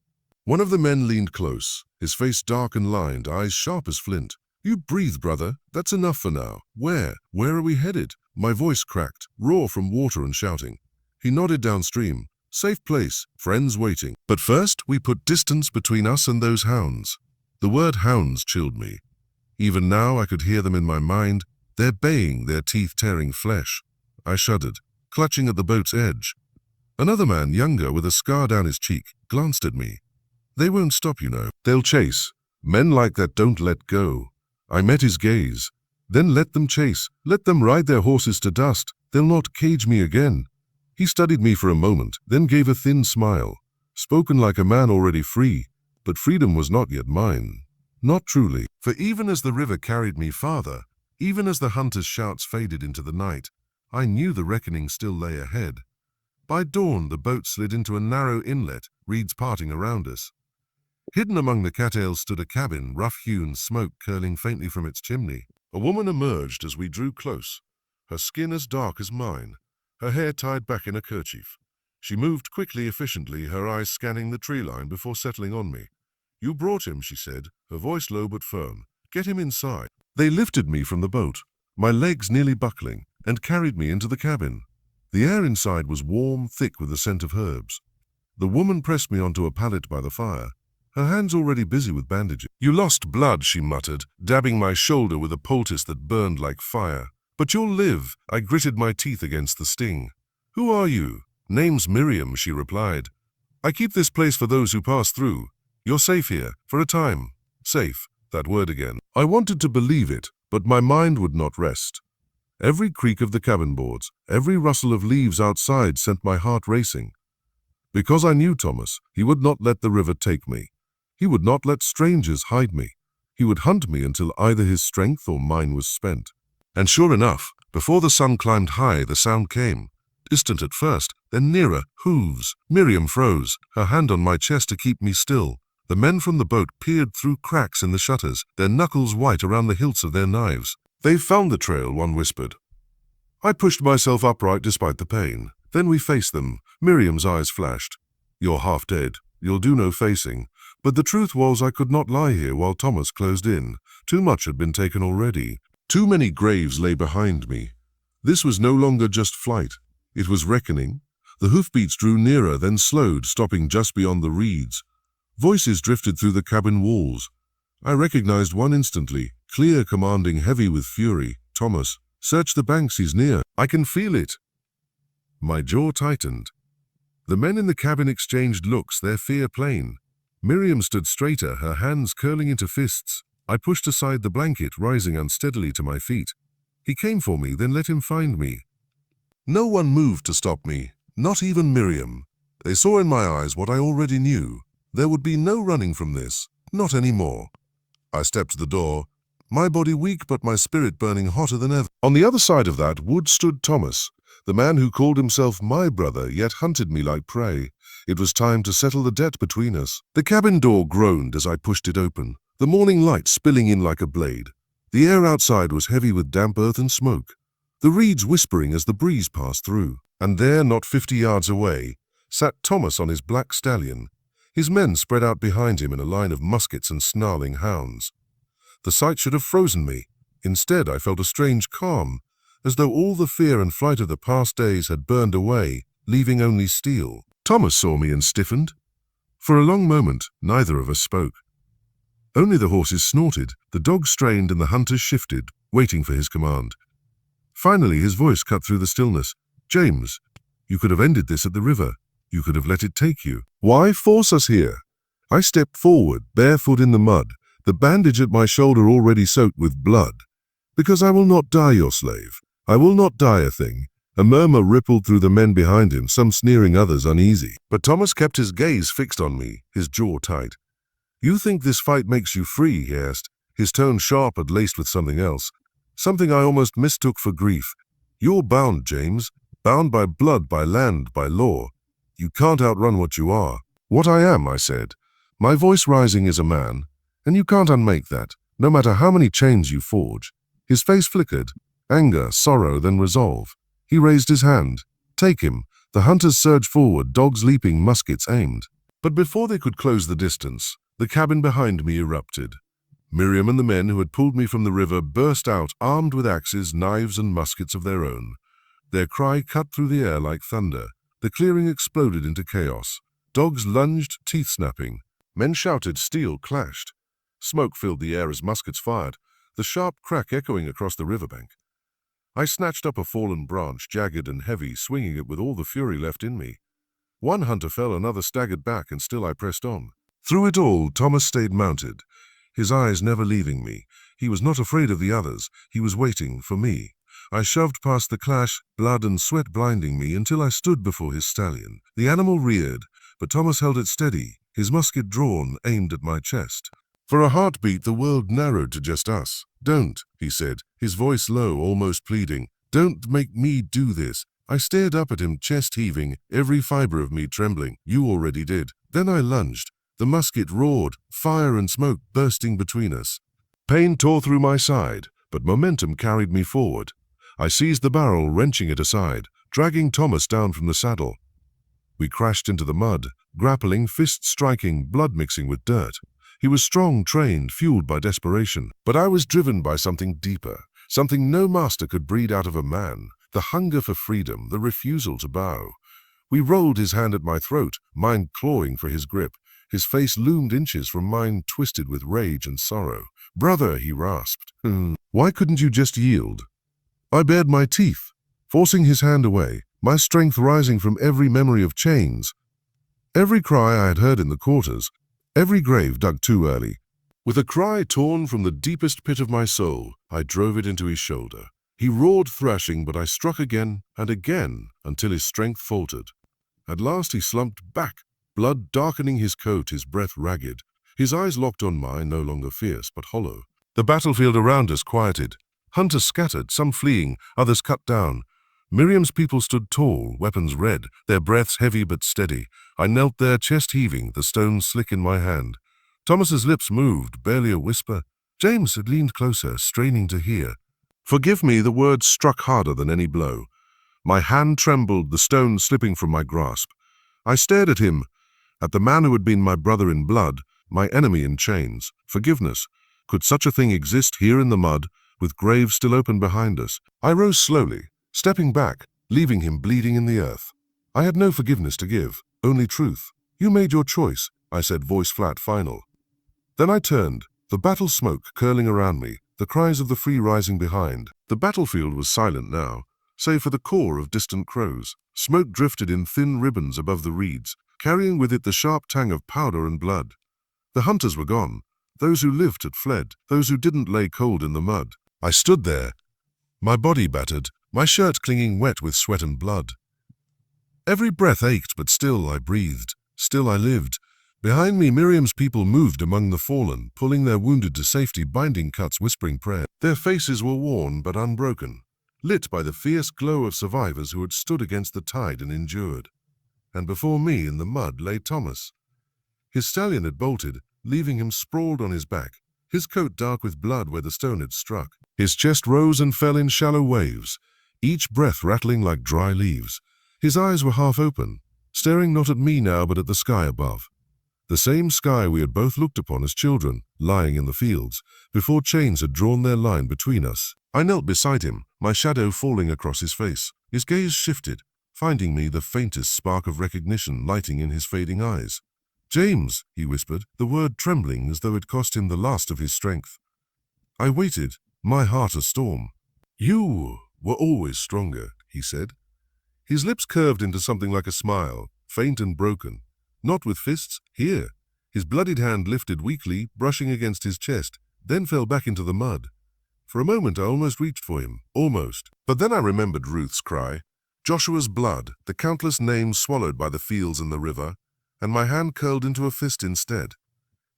One of the men leaned close, his face dark and lined, eyes sharp as flint. "You breathe, brother. That's enough for now. Where are we headed?" My voice cracked, raw from water and shouting. He nodded downstream. "Safe place, friends waiting. But first, we put distance between us and those hounds." The word hounds chilled me. Even now I could hear them in my mind, their baying, their teeth tearing flesh. I shuddered, clutching at the boat's edge. Another man, younger, with a scar down his cheek, glanced at me. "They won't stop, you know. They'll chase. Men like that don't let go." I met his gaze. "Then let them chase. Let them ride their horses to dust. They'll not cage me again." He studied me for a moment, then gave a thin smile, spoken like a man already free. But freedom was not yet mine. Not truly. For even as the river carried me farther, even as the hunters' shouts faded into the night, I knew the reckoning still lay ahead. By dawn, the boat slid into a narrow inlet, reeds parting around us. Hidden among the cattails stood a cabin, rough-hewn, smoke curling faintly from its chimney. A woman emerged as we drew close, her skin as dark as mine, her hair tied back in a kerchief. She moved quickly, efficiently, her eyes scanning the tree line before settling on me. "You brought him," she said, her voice low but firm. "Get him inside." They lifted me from the boat, my legs nearly buckling, and carried me into the cabin. The air inside was warm, thick with the scent of herbs. The woman pressed me onto a pallet by the fire, her hands already busy with bandages. "You lost blood," she muttered, dabbing my shoulder with a poultice that burned like fire. "But you'll live." I gritted my teeth against the sting. "Who are you?" "Name's Miriam," she replied. "I keep this place for those who pass through. You're safe here, for a time." Safe, that word again. I wanted to believe it, but my mind would not rest. Every creak of the cabin boards, every rustle of leaves outside sent my heart racing. Because I knew Thomas, he would not let the river take me. He would not let strangers hide me. He would hunt me until either his strength or mine was spent. And sure enough, before the sun climbed high, the sound came. Distant at first, then nearer, hooves. Miriam froze, her hand on my chest to keep me still. The men from the boat peered through cracks in the shutters, their knuckles white around the hilts of their knives. "They've found the trail," one whispered. I pushed myself upright despite the pain. Then we faced them. Miriam's eyes flashed. "You're half dead. You'll do no facing." But the truth was I could not lie here while Thomas closed in. Too much had been taken already. Too many graves lay behind me. This was no longer just flight. It was reckoning. The hoofbeats drew nearer, then slowed, stopping just beyond the reeds. Voices drifted through the cabin walls. I recognized one instantly, clear, commanding, heavy with fury. "Thomas, search the banks, he's near. I can feel it." My jaw tightened. The men in the cabin exchanged looks, their fear plain. Miriam stood straighter, her hands curling into fists. I pushed aside the blanket, rising unsteadily to my feet. He came for me, then let him find me. No one moved to stop me, not even Miriam. They saw in my eyes what I already knew. There would be no running from this, not anymore. I stepped to the door, my body weak but my spirit burning hotter than ever. On the other side of that wood stood Thomas, the man who called himself my brother yet hunted me like prey. It was time to settle the debt between us. The cabin door groaned as I pushed it open, the morning light spilling in like a blade. The air outside was heavy with damp earth and smoke, the reeds whispering as the breeze passed through. And there, not 50 yards away, sat Thomas on his black stallion, his men spread out behind him in a line of muskets and snarling hounds. The sight should have frozen me. Instead, I felt a strange calm, as though all the fear and fright of the past days had burned away, leaving only steel. Thomas saw me and stiffened. For a long moment, neither of us spoke. Only the horses snorted, the dogs strained, and the hunters shifted, waiting for his command. Finally, his voice cut through the stillness. "James, you could have ended this at the river. You could have let it take you. Why force us here?" I stepped forward, barefoot in the mud, the bandage at my shoulder already soaked with blood. "Because I will not die your slave. I will not die a thing." A murmur rippled through the men behind him, some sneering, others uneasy. But Thomas kept his gaze fixed on me, his jaw tight. "You think this fight makes you free?" he asked, his tone sharp but laced with something else, something I almost mistook for grief. "You're bound, James, bound by blood, by land, by law. You can't outrun what you are." "What I am," I said, my voice rising as a man, "and you can't unmake that, no matter how many chains you forge." His face flickered, anger, sorrow, then resolve. He raised his hand. "Take him." The hunters surged forward, dogs leaping, muskets aimed. But before they could close the distance, the cabin behind me erupted. Miriam and the men who had pulled me from the river burst out, armed with axes, knives, and muskets of their own. Their cry cut through the air like thunder. The clearing exploded into chaos. Dogs lunged, teeth snapping. Men shouted, steel clashed. Smoke filled the air as muskets fired, the sharp crack echoing across the riverbank. I snatched up a fallen branch, jagged and heavy, swinging it with all the fury left in me. One hunter fell, another staggered back, and still I pressed on. Through it all, Thomas stayed mounted, his eyes never leaving me. He was not afraid of the others. He was waiting for me. I shoved past the clash, blood and sweat blinding me, until I stood before his stallion. The animal reared, but Thomas held it steady, his musket drawn, aimed at my chest. For a heartbeat, the world narrowed to just us. "Don't," he said, his voice low, almost pleading. "Don't make me do this." I stared up at him, chest heaving, every fiber of me trembling. "You already did." Then I lunged. The musket roared, fire and smoke bursting between us. Pain tore through my side, but momentum carried me forward. I seized the barrel, wrenching it aside, dragging Thomas down from the saddle. We crashed into the mud, grappling, fists striking, blood mixing with dirt. He was strong, trained, fueled by desperation. But I was driven by something deeper, something no master could breed out of a man, the hunger for freedom, the refusal to bow. We rolled, his hand at my throat, mine clawing for his grip. His face loomed inches from mine, twisted with rage and sorrow. "Brother," he rasped, "why couldn't you just yield?" I bared my teeth, forcing his hand away, my strength rising from every memory of chains. Every cry I had heard in the quarters, every grave dug too early. With a cry torn from the deepest pit of my soul, I drove it into his shoulder. He roared, thrashing, but I struck again and again until his strength faltered. At last he slumped back, blood darkening his coat, his breath ragged. His eyes locked on mine, no longer fierce but hollow. The battlefield around us quieted. Hunters scattered, some fleeing, others cut down. Miriam's people stood tall, weapons red, their breaths heavy but steady. I knelt there, chest heaving, the stones slick in my hand. Thomas's lips moved, barely a whisper. James had leaned closer, straining to hear. "Forgive me," the words struck harder than any blow. My hand trembled, the stone slipping from my grasp. I stared at him, at the man who had been my brother in blood, my enemy in chains. Forgiveness. Could such a thing exist here in the mud, with graves still open behind us? I rose slowly, stepping back, leaving him bleeding in the earth. I had no forgiveness to give, only truth. You made your choice, I said, voice flat, final. Then I turned, the battle smoke curling around me, the cries of the free rising behind. The battlefield was silent now, save for the caw of distant crows. Smoke drifted in thin ribbons above the reeds, carrying with it the sharp tang of powder and blood. The hunters were gone. Those who lived had fled, those who didn't lay cold in the mud. I stood there, my body battered, my shirt clinging wet with sweat and blood. Every breath ached, but still I breathed, still I lived. Behind me, Miriam's people moved among the fallen, pulling their wounded to safety, binding cuts, whispering prayer. Their faces were worn but unbroken, lit by the fierce glow of survivors who had stood against the tide and endured. And before me in the mud lay Thomas. His stallion had bolted, leaving him sprawled on his back, his coat dark with blood where the stone had struck. His chest rose and fell in shallow waves, each breath rattling like dry leaves. His eyes were half open, staring not at me now but at the sky above. The same sky we had both looked upon as children, lying in the fields, before chains had drawn their line between us. I knelt beside him, my shadow falling across his face. His gaze shifted, finding me the faintest spark of recognition lighting in his fading eyes. "James," he whispered, the word trembling as though it cost him the last of his strength. I waited, my heart a storm. "You were always stronger," he said. His lips curved into something like a smile, faint and broken. Not with fists, here. His bloodied hand lifted weakly, brushing against his chest, then fell back into the mud. For a moment I almost reached for him, almost. But then I remembered Ruth's cry, Joshua's blood, the countless names swallowed by the fields and the river, and my hand curled into a fist instead.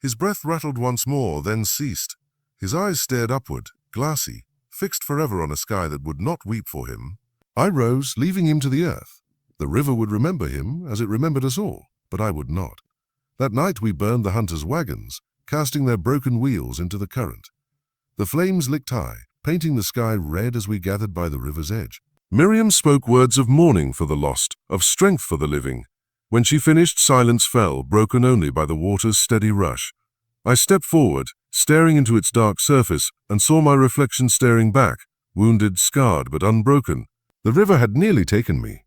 His breath rattled once more, then ceased. His eyes stared upward, glassy, fixed forever on a sky that would not weep for him. I rose, leaving him to the earth. The river would remember him as it remembered us all, but I would not. That night we burned the hunters' wagons, casting their broken wheels into the current. The flames licked high, painting the sky red as we gathered by the river's edge. Miriam spoke words of mourning for the lost, of strength for the living. When she finished, silence fell, broken only by the water's steady rush. I stepped forward, staring into its dark surface, and saw my reflection staring back, wounded, scarred, but unbroken. The river had nearly taken me,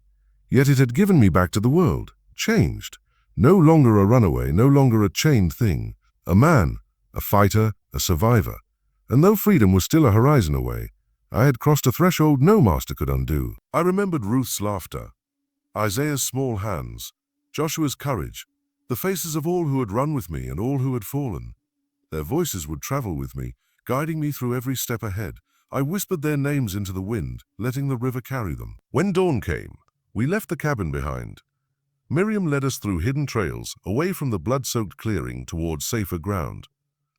yet it had given me back to the world, changed. No longer a runaway, no longer a chained thing. A man, a fighter, a survivor. And though freedom was still a horizon away, I had crossed a threshold no master could undo. I remembered Ruth's laughter, Isaiah's small hands, Joshua's courage, the faces of all who had run with me and all who had fallen. Their voices would travel with me, guiding me through every step ahead. I whispered their names into the wind, letting the river carry them. When dawn came, we left the cabin behind. Miriam led us through hidden trails, away from the blood-soaked clearing towards safer ground.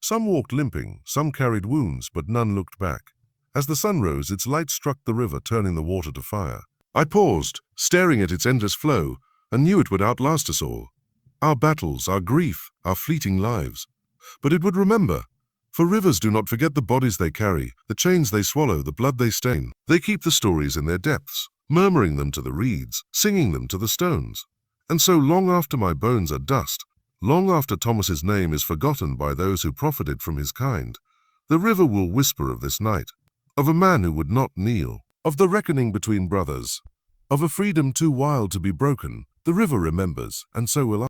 Some walked limping, some carried wounds, but none looked back. As the sun rose, its light struck the river, turning the water to fire. I paused, staring at its endless flow, and knew it would outlast us all. Our battles, our grief, our fleeting lives. But it would remember. For rivers do not forget the bodies they carry, the chains they swallow, the blood they stain. They keep the stories in their depths, murmuring them to the reeds, singing them to the stones. And so long after my bones are dust, long after Thomas's name is forgotten by those who profited from his kind, the river will whisper of this night, of a man who would not kneel, of the reckoning between brothers, of a freedom too wild to be broken. The river remembers, and so will I.